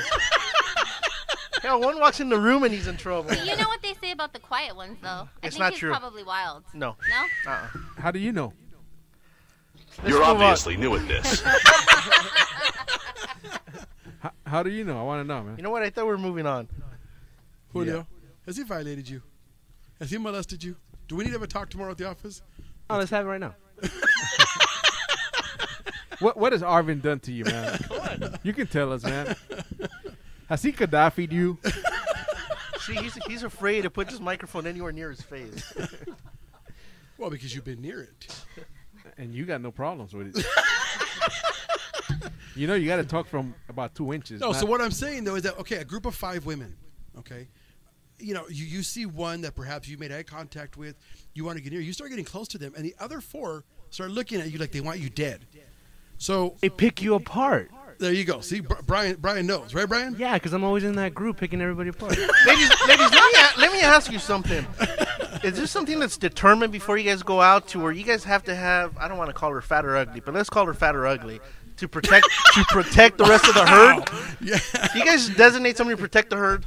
Hell, one walks in the room and he's in trouble. You know what they say about the quiet ones, though? It's I think not he's true. Probably wild. No. No? How do you know? You're obviously new at this. How do you know? I want to know, man. You know what? I thought we were moving on. Julio, has he violated you? Has he molested you? Do we need to have a talk tomorrow at the office? Oh, let's have it right now. What has Arvin done to you, man? You can tell us, man. Has he Gaddafi'd you? See, he's afraid to put this microphone anywhere near his face. Well, because you've been near it. And you got no problems with it. You know, you got to talk from about 2 inches. No, so what I'm saying, though, is that, okay, a group of 5 women, okay? You know, you see one that perhaps you made eye contact with, you want to get near, you start getting close to them, and the other 4 start looking at you like they want you dead. So they pick you apart. There you go. See, Brian knows, right, Brian? Yeah, because I'm always in that group picking everybody apart. ladies, let me ask you something. Is this something that's determined before you guys go out to where you guys have to have, I don't want to call her fat or ugly, but let's call her fat or ugly, to protect the rest of the herd? Yeah. Do you guys designate somebody to protect the herd?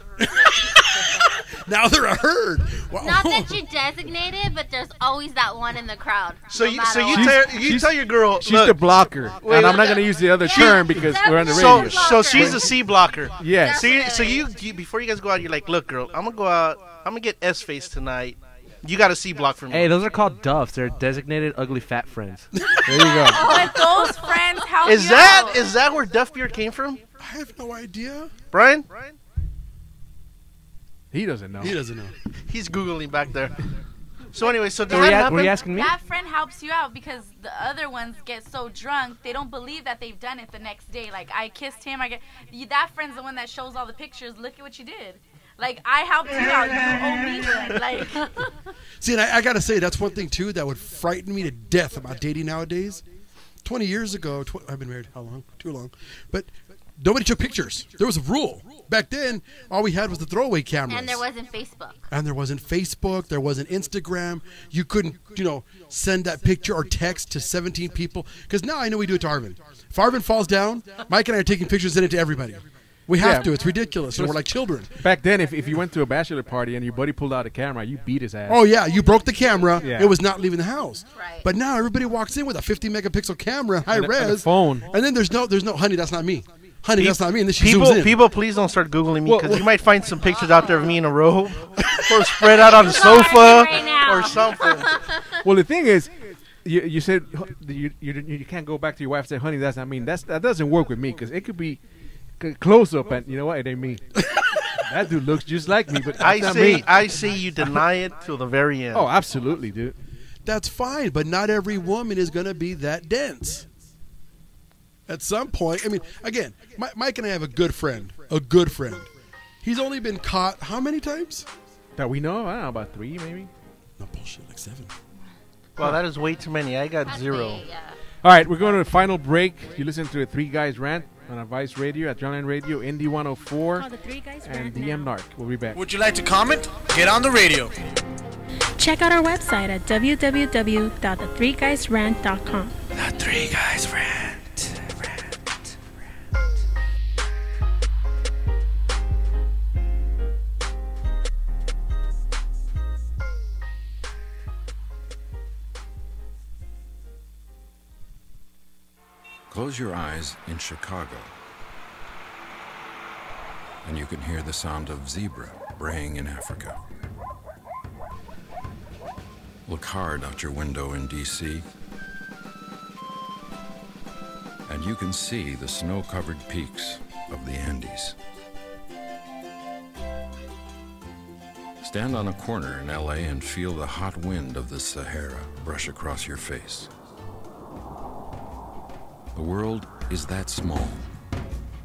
Now they're a herd. Wow. Not that you designate it, but there's always that one in the crowd. So you tell your girl. She's the blocker. Wait, and I'm not going to use the other term because we're on the radio. So she's a C blocker. Yes. So you before you guys go out, you're like, look, girl, I'm going to go out. I'm going to get S-face tonight. You got a C block for me. Hey, those are called duffs. They're designated ugly fat friends. There you go. But those friends help Is you that out. is that where Duff Beard came from? I have no idea. Brian? He doesn't know. He doesn't know. He's Googling back there. So anyway, so does Were that you happen? asking me? That friend helps you out because the other ones get so drunk they don't believe that they've done it the next day. Like, I kissed him. That friend's the one that shows all the pictures. Look at what you did. Like, I helped you out. You owe me one. Like. See, and I got to say, that's one thing, too, that would frighten me to death about dating nowadays. 20 years ago, I've been married, how long? Too long. But nobody took pictures. There was a rule. Back then, all we had was the throwaway cameras. And there wasn't Facebook. There wasn't Instagram. You couldn't, send that picture or text to 17 people. Because now I know we do it to Arvin. If Arvin falls down, Mike and I are taking pictures and sending it to everybody. We have to. It's ridiculous. We're like children. Back then, if you went to a bachelor party and your buddy pulled out a camera, you beat his ass. Oh, yeah. You broke the camera. Yeah. It was not leaving the house. Right. But now everybody walks in with a 50-megapixel camera, high res. And a phone. And then there's no, honey, that's not me. Honey, that's not me. And then she zooms in. People, please don't start Googling me because you might find some pictures out there of me in a robe or spread out on the sofa or something. Well, the thing is, you said you can't go back to your wife and say, honey, that's not me. That doesn't work with me because it could be close up and you know what? It ain't me. That dude looks just like me, but that's not me. I say you deny it till the very end. Oh, absolutely, dude. That's fine, but not every woman is going to be that dense. At some point, I mean, again, Mike and I have a good friend. He's only been caught how many times? That we know? I don't know, about 3 maybe. No bullshit, like 7. Well, that is way too many. I got 0. Yeah. All right, we're going to the final break. You listen to the 3 Guys Rant on our Vice Radio at Drumline Radio, Indy 104, Call the 3 Guys and Rant DM now. Narc. We'll be back. Would you like to comment? Get on the radio. Check out our website at www.the3guysrant.com. The Three Guys Rant. Close your eyes in Chicago, and you can hear the sound of zebra braying in Africa. Look hard out your window in D.C., and you can see the snow-covered peaks of the Andes. Stand on a corner in L.A. and feel the hot wind of the Sahara brush across your face. The world is that small.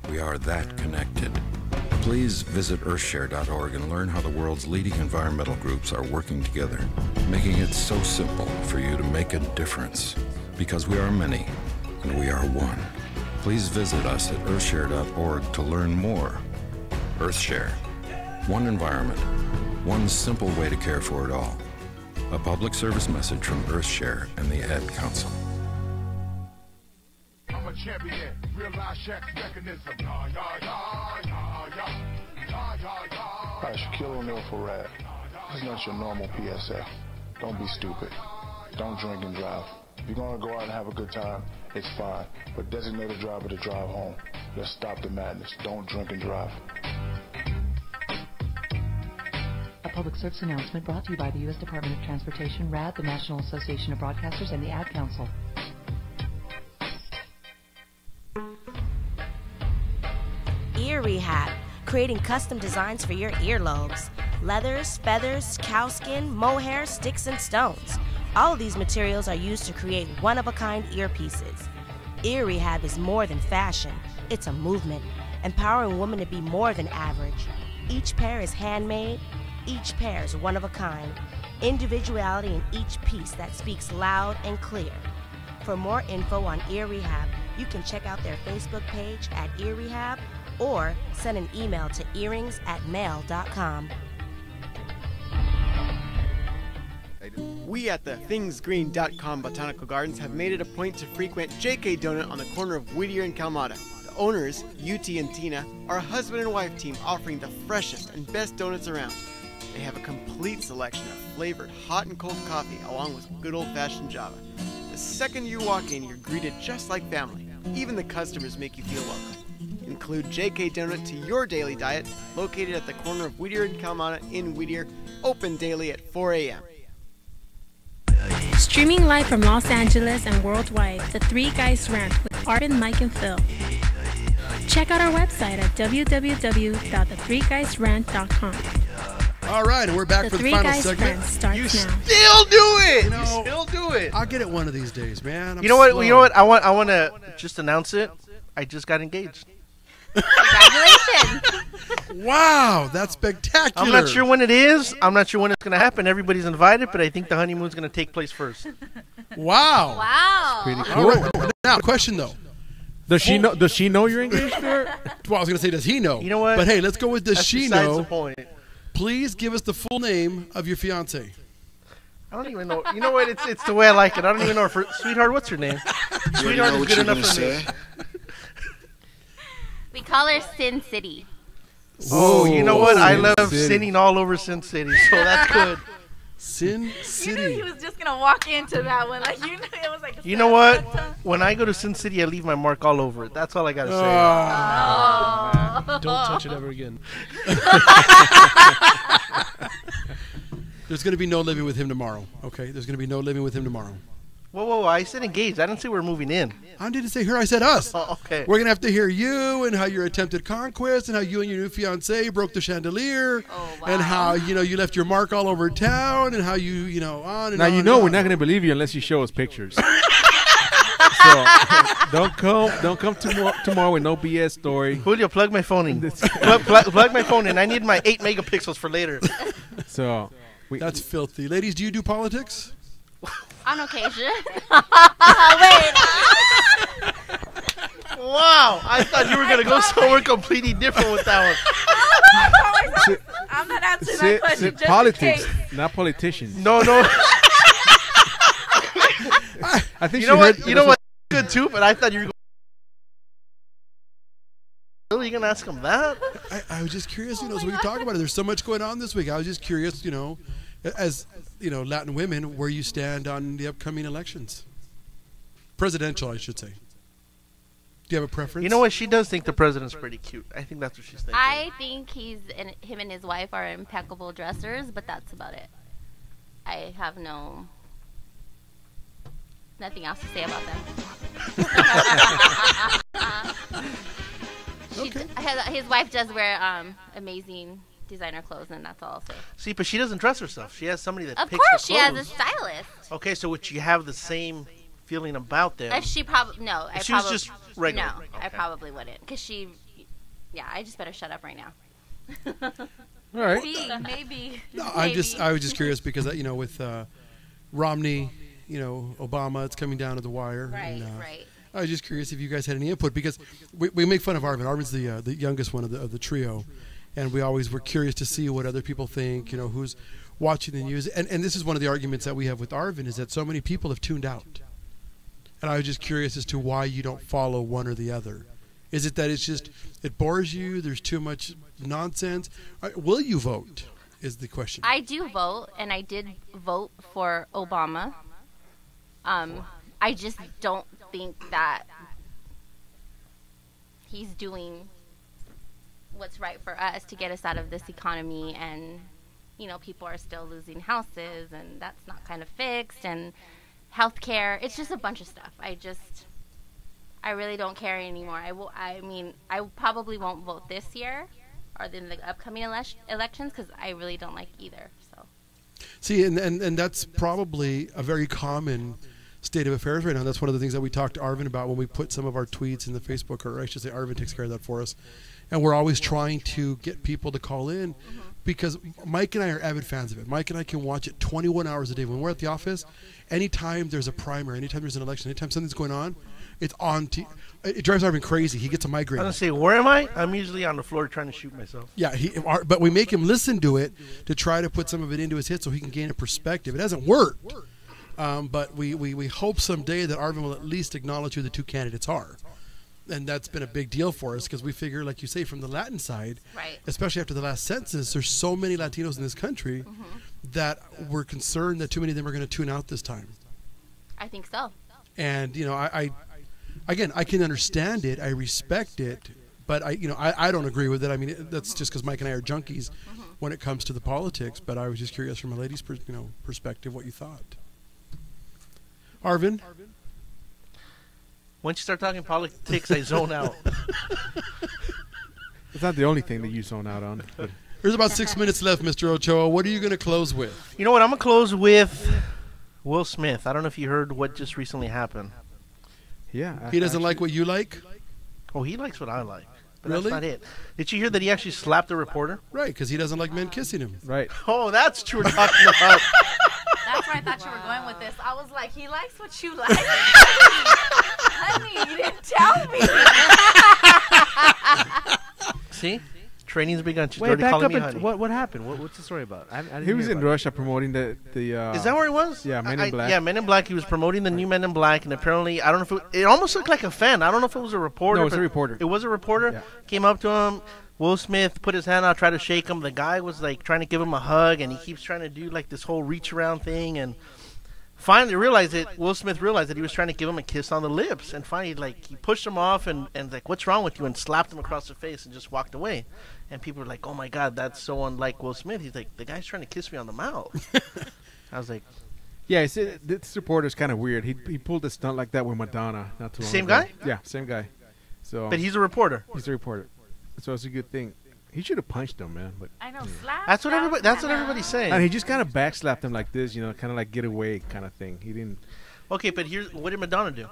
We are that connected. Please visit earthshare.org and learn how the world's leading environmental groups are working together, making it so simple for you to make a difference. Because we are many, and we are one. Please visit us at earthshare.org to learn more. Earthshare. One environment. One simple way to care for it all. A public service message from Earthshare and the Ad Council. I'm a champion, realize Shaq's mechanism. Hi, Shaquille O'Neal for Rad. This is not your normal PSA. Don't be stupid. Don't drink and drive. If you're going to go out and have a good time, it's fine. But designate a driver to drive home. Let's stop the madness. Don't drink and drive. A public service announcement brought to you by the U.S. Department of Transportation, RAD, the National Association of Broadcasters, and the Ad Council. Ear Rehab, creating custom designs for your earlobes. Leathers, feathers, cowskin, mohair, sticks, and stones. All of these materials are used to create one-of-a-kind earpieces. Ear Rehab is more than fashion. It's a movement, empowering women to be more than average. Each pair is handmade. Each pair is one of a kind. Individuality in each piece that speaks loud and clear. For more info on Ear Rehab, you can check out their Facebook page at Ear Rehab or send an email to earrings@mail.com. We at the thingsgreen.com Botanical Gardens have made it a point to frequent JK Donut on the corner of Whittier and Calmada. The owners, UT and Tina, are a husband and wife team offering the freshest and best donuts around. They have a complete selection of flavored hot and cold coffee along with good old-fashioned Java. The second you walk in, you're greeted just like family. Even the customers make you feel welcome. Include JK Donut to your daily diet, located at the corner of Whittier and Calmada in Whittier, open daily at 4 a.m. Streaming live from Los Angeles and worldwide, The Three Guys Rant with Arvin, Mike, and Phil. Check out our website at www.the3guysrant.com. All right, and we're back The for the Three final Guys segment. Rant starts You now. still do it. You know, You still do it. I'll get it one of these days, man. I'm You know what? slow. You know what? I want to just announce it. I just got engaged. Congratulations. Wow, that's spectacular. I'm not sure when it is. I'm not sure when it's going to happen. Everybody's invited, but I think the honeymoon's going to take place first. Wow. Wow. Pretty All cool. right. Now, question though. Does she know? Does she know you're engaged to her? Well, I was going to say, does he know? You know what? But hey, let's go with does That's she besides know? the point. Please give us the full name of your fiance. I don't even know. You know what? It's the way I like it. I don't even know her sweetheart. What's her name? Sweetheart is good enough for me. We call her Sin City. Oh, you know what? I Sin love City. sinning all over Sin City, so that's good. Sin You knew City. he was just gonna walk into that one. Like you knew it was like. You know what? When I go to Sin City, I leave my mark all over it. That's all I gotta say. Oh. Don't touch it ever again. There's going to be no living with him tomorrow. Okay, there's going to be no living with him tomorrow. Whoa, whoa, whoa! I said engaged. I didn't say we're moving in. I didn't say her. I said us. Oh, okay. We're gonna have to hear you and how your attempted conquest and how you and your new fiance broke the chandelier and how you left your mark all over town and how you on and Now on. you and know on. we're not gonna believe you unless you show us pictures. So don't come tomorrow with no BS story. Julio, plug my phone in. plug my phone in. I need my 8 megapixels for later. So that's filthy. Ladies, do you do politics? On occasion. Wait. Wow, I thought you were gonna go somewhere completely different with that one. I'm not answering that question. Just Politics. in case. Not politicians. No. I think you she know what? heard- You know what? Good too, but I thought you were. Really, you gonna ask him that? I was just curious, so we can talk about it. There's so much going on this week. I was just curious, as Latin women, where you stand on the upcoming elections, presidential, I should say. Do you have a preference? You know what? She does think the president's pretty cute. I think that's what she's thinking. I think him and his wife are impeccable dressers, but that's about it. I have nothing else to say about them. His wife does wear amazing designer clothes, and that's all I'll say. See, but she doesn't dress herself. She has somebody that Of picks course, the she has a clothes. stylist. Okay, so would you have the same feeling about them? If she probably no. If she was just regular. No, I probably wouldn't, because I just better shut up right now. All right. Maybe. No, I was just curious because with Romney, Obama, it's coming down to the wire. Right, and, right. I was just curious if you guys had any input because we make fun of Arvin. Arvin's the youngest one of the trio, and we always were curious to see what other people think. Who's watching the news, and this is one of the arguments that we have with Arvin is that so many people have tuned out, and I was just curious as to why you don't follow one or the other. Is it that it bores you? There's too much nonsense. Will you vote? Is the question. I do vote, and I did vote for Obama. I just don't think that he's doing what's right for us to get us out of this economy, and people are still losing houses, and that's not kind of fixed, and healthcare. It's just a bunch of stuff. I really don't care anymore. I probably won't vote this year or in the upcoming elections because I really don't like either. So. See, and that's probably a very common state of affairs right now. That's one of the things that we talked to Arvin about when we put some of our tweets in the Facebook, or I should say Arvin takes care of that for us. And we're always trying to get people to call in because Mike and I are avid fans of it. Mike and I can watch it 21 hours a day. When we're at the office, anytime there's a primary, anytime there's an election, anytime something's going on, it's on. It drives Arvin crazy. He gets a migraine. I was gonna say, where am I? I'm usually on the floor trying to shoot myself. Yeah, but we make him listen to it to try to put some of it into his hit so he can gain a perspective. It hasn't worked. But we hope someday that Arvin will at least acknowledge who the two candidates are. And that's been a big deal for us because we figure, like you say, from the Latin side, right, especially after the last census, there's so many Latinos in this country that we're concerned that too many of them are going to tune out this time. I think so. And, I can understand it. I respect it. But, I don't agree with it. I mean, that's just because Mike and I are junkies when it comes to the politics. But I was just curious from a lady's perspective what you thought. Arvin? Once you start talking politics, I zone out. It's not the only thing that you zone out on. But. There's about 6 minutes left, Mr. Ochoa. What are you going to close with? You know what? I'm going to close with Will Smith. I don't know if you heard what just recently happened. Yeah. He doesn't like what you like? Oh, he likes what I like. But Really? that's not it. Did you hear that he actually slapped a reporter? Right, because he doesn't like men kissing him. Right. Oh, that's true. We're talking about. That's where I thought you were going with this. I was like, he likes what you like. Honey, you didn't tell me. See? Training's begun. She's Wait, already back calling up. me honey. What happened? What's the story about? I didn't He was hear in about it. Russia promoting the Is that where he was? Yeah, Men in Black. Yeah, Men in Black. He was promoting the new Men in Black, and apparently, I don't know if it almost looked like a fan. I don't know if it was a reporter. No, it was a but reporter. It was a reporter. Yeah. Came up to him. Will Smith put his hand out, tried to shake him. The guy was like trying to give him a hug, and he keeps trying to do like this whole reach around thing. And finally realized it. Will Smith realized that he was trying to give him a kiss on the lips, and finally, like, he pushed him off and like, "What's wrong with you?" and slapped him across the face and just walked away. And people were like, "Oh my God, that's so unlike Will Smith." He's like, "The guy's trying to kiss me on the mouth." I was like, Yeah, this reporter's kind of weird. He pulled a stunt like that with Madonna not too long Same ago. guy? Yeah, same guy. So, but he's a reporter. He's a reporter. So it's a good thing. He should have punched him, man. But I know, slap. That's what everybody. That's what everybody's saying. and he just kind of backslapped him like this, kind of like get away kind of thing. He didn't. Okay, but here's what did Madonna do?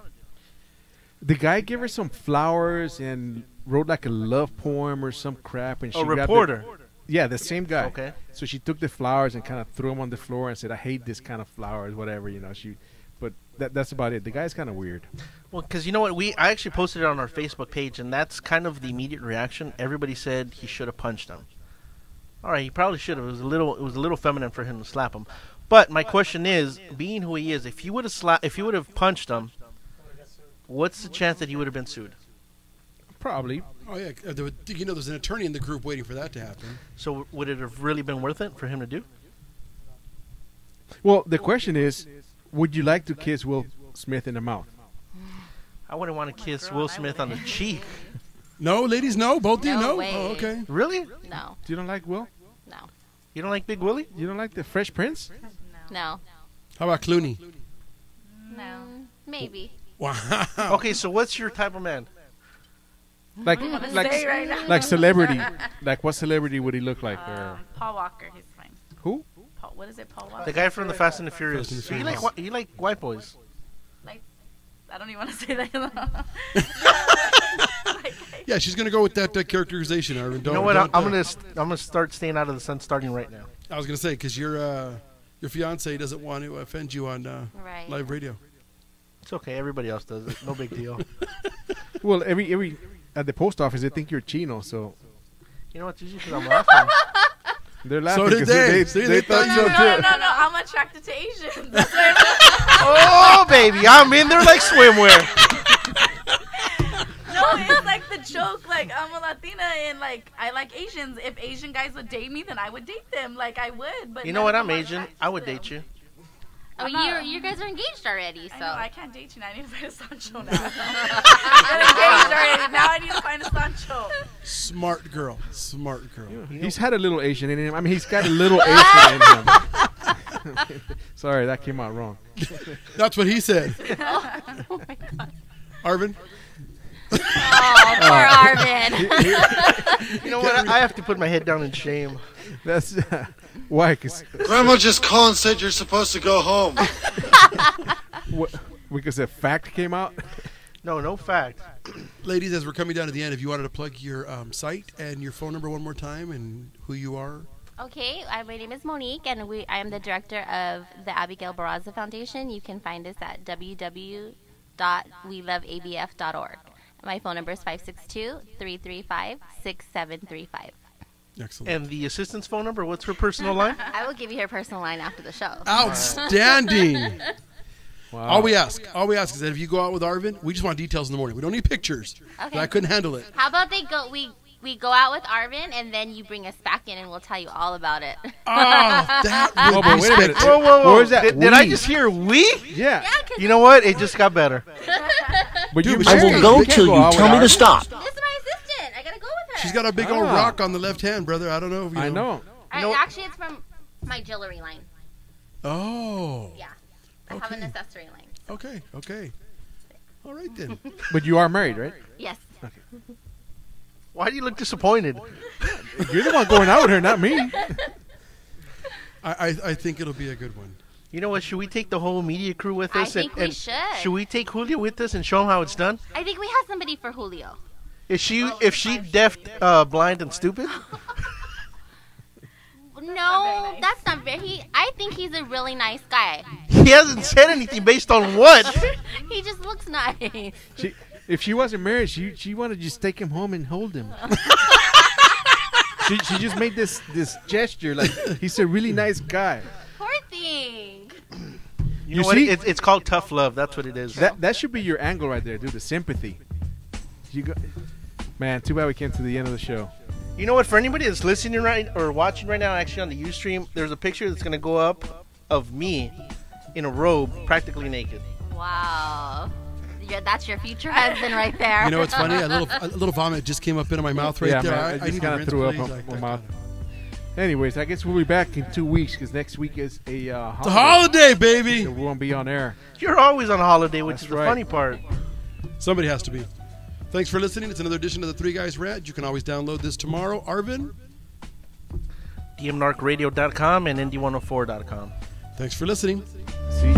The guy gave her some flowers and wrote like a love poem or some crap, and she grabbed reporter. Yeah, the same guy. Okay. So she took the flowers and kind of threw them on the floor and said, "I hate this kind of flowers, whatever." But that's about it. The guy's kind of weird. Well, because you know what, I actually posted it on our Facebook page, and that's kind of the immediate reaction. Everybody said he should have punched him. All right, he probably should have. It was a little feminine for him to slap him. But my question is, being who he is, if he would have punched him, what's the chance that he would have been sued? Probably. Oh yeah, there's an attorney in the group waiting for that to happen. So would it have really been worth it for him to do? Well, the question is, would you like to kiss Will Smith in the mouth? I wouldn't want to kiss Will Smith on the cheek. No, ladies, no. Both of you, No no. way. Oh, okay. Really? No. You don't like Will? No. You don't like Big Willie? You don't like the Fresh Prince? No. How about Clooney? No. Maybe. Wow. Okay, so what's your type of man? Like, I'm gonna like, say right now. like celebrity. Like, what celebrity would he look like? Or Paul Walker, he's fine. who? Paul, what is it, Paul Walker? The guy from the Fast and the Furious. Fast and the So you like white boys? Like, I don't even want to say that. Yeah, she's gonna go with that characterization, Arvin. You know what? I'm gonna start staying out of the sun starting right now. I was gonna say because your fiance doesn't want to offend you on Right. live radio. It's okay. Everybody else does it. No big deal. Well, every at the post office, they think you're Chino, so You know what? It's usually because I'm laughing. they're laughing. So did 'cause they. They, See, they they thought thought so you- too. No, I'm attracted to Asians. That's Oh, baby, I'm in there like swimwear. No, it's like the joke. Like, I'm a Latina and like I like Asians. If Asian guys would date me, then I would date them. Like I would. But You know none what? of I'm them are Asian. attracted I would to them. date you. Oh, I'm not- you guys are engaged already, so. I know, I can't date you now. I need to find a Sancho now. I'm engaged already. Now I need to find a Sancho. Smart girl. Smart girl. He's had a little Asian in him. I mean, he's got a little Asian in him. Sorry, that came out wrong. That's what he said. Oh my God. Arvin. Oh, poor Arvin. You know what? I have to put my head down in shame. That's why. Cause Grandma just called and said you're supposed to go home. because a fact came out. No fact. Ladies, as we're coming down to the end, if you wanted to plug your site and your phone number one more time and who you are. Okay, my name is Monique, and I am the director of the Abigail Barraza Foundation. You can find us at www.weloveabf.org. My phone number is 562-335-6735. Excellent. And the assistant's phone number, what's her personal line? I will give you her personal line after the show. Outstanding. Wow. All we ask is that if you go out with Arvin, we just want details in the morning. We don't need pictures. Okay. I couldn't handle it. How about we go out with Arvin, and then you bring us back in, and we'll tell you all about it. That Oh, would but be wait a minute. spectacular. Whoa. Where's that? Did I we? just hear we? Yeah. You know what? It just got better. But Dude, you but I will married. go You can't till go you out tell with me to Arvin. stop. This is my assistant. I gotta go with her. She's got a big old Ah. rock on the left hand, brother. I don't know if you know. I know. Actually, it's from my jewelry line. Oh. Yeah, I have an Okay. accessory line. Okay. All right then. But you are married, right? Yes. Why do you look disappointed? You're the one going out with her, not me. I think it'll be a good one. You know what? Should we take the whole media crew with I us? think we should. Should we take Julio with us and show him how it's done? I think we have somebody for Julio. If she deaf, blind, and stupid? No, that's not very. I think he's a really nice guy. He hasn't said anything based on what? He just looks nice. If she wasn't married, she wanted to just take him home and hold him. she just made this gesture like he's a really nice guy. Poor thing. You know what? see? It's called tough love. That's what it is. That should be your angle right there, dude. The sympathy. Man, too bad we came to the end of the show. You know what? For anybody that's listening right or watching right now, actually on the Ustream, there's a picture that's gonna go up of me in a robe, practically naked. Wow. That's your future husband right there. You know what's funny? A little vomit just came up into my mouth right Yeah, there. man, I just kind of threw up on my mouth. Anyways, I guess we'll be back in 2 weeks because next week is a holiday. It's a holiday, baby. So we won't be on air. You're always on holiday, which That's is the right. funny part. Somebody has to be. Thanks for listening. It's another edition of the Three Guys Rant. You can always download this tomorrow. Arvin. DMNarcradio.com and ND104.com. Thanks for listening. See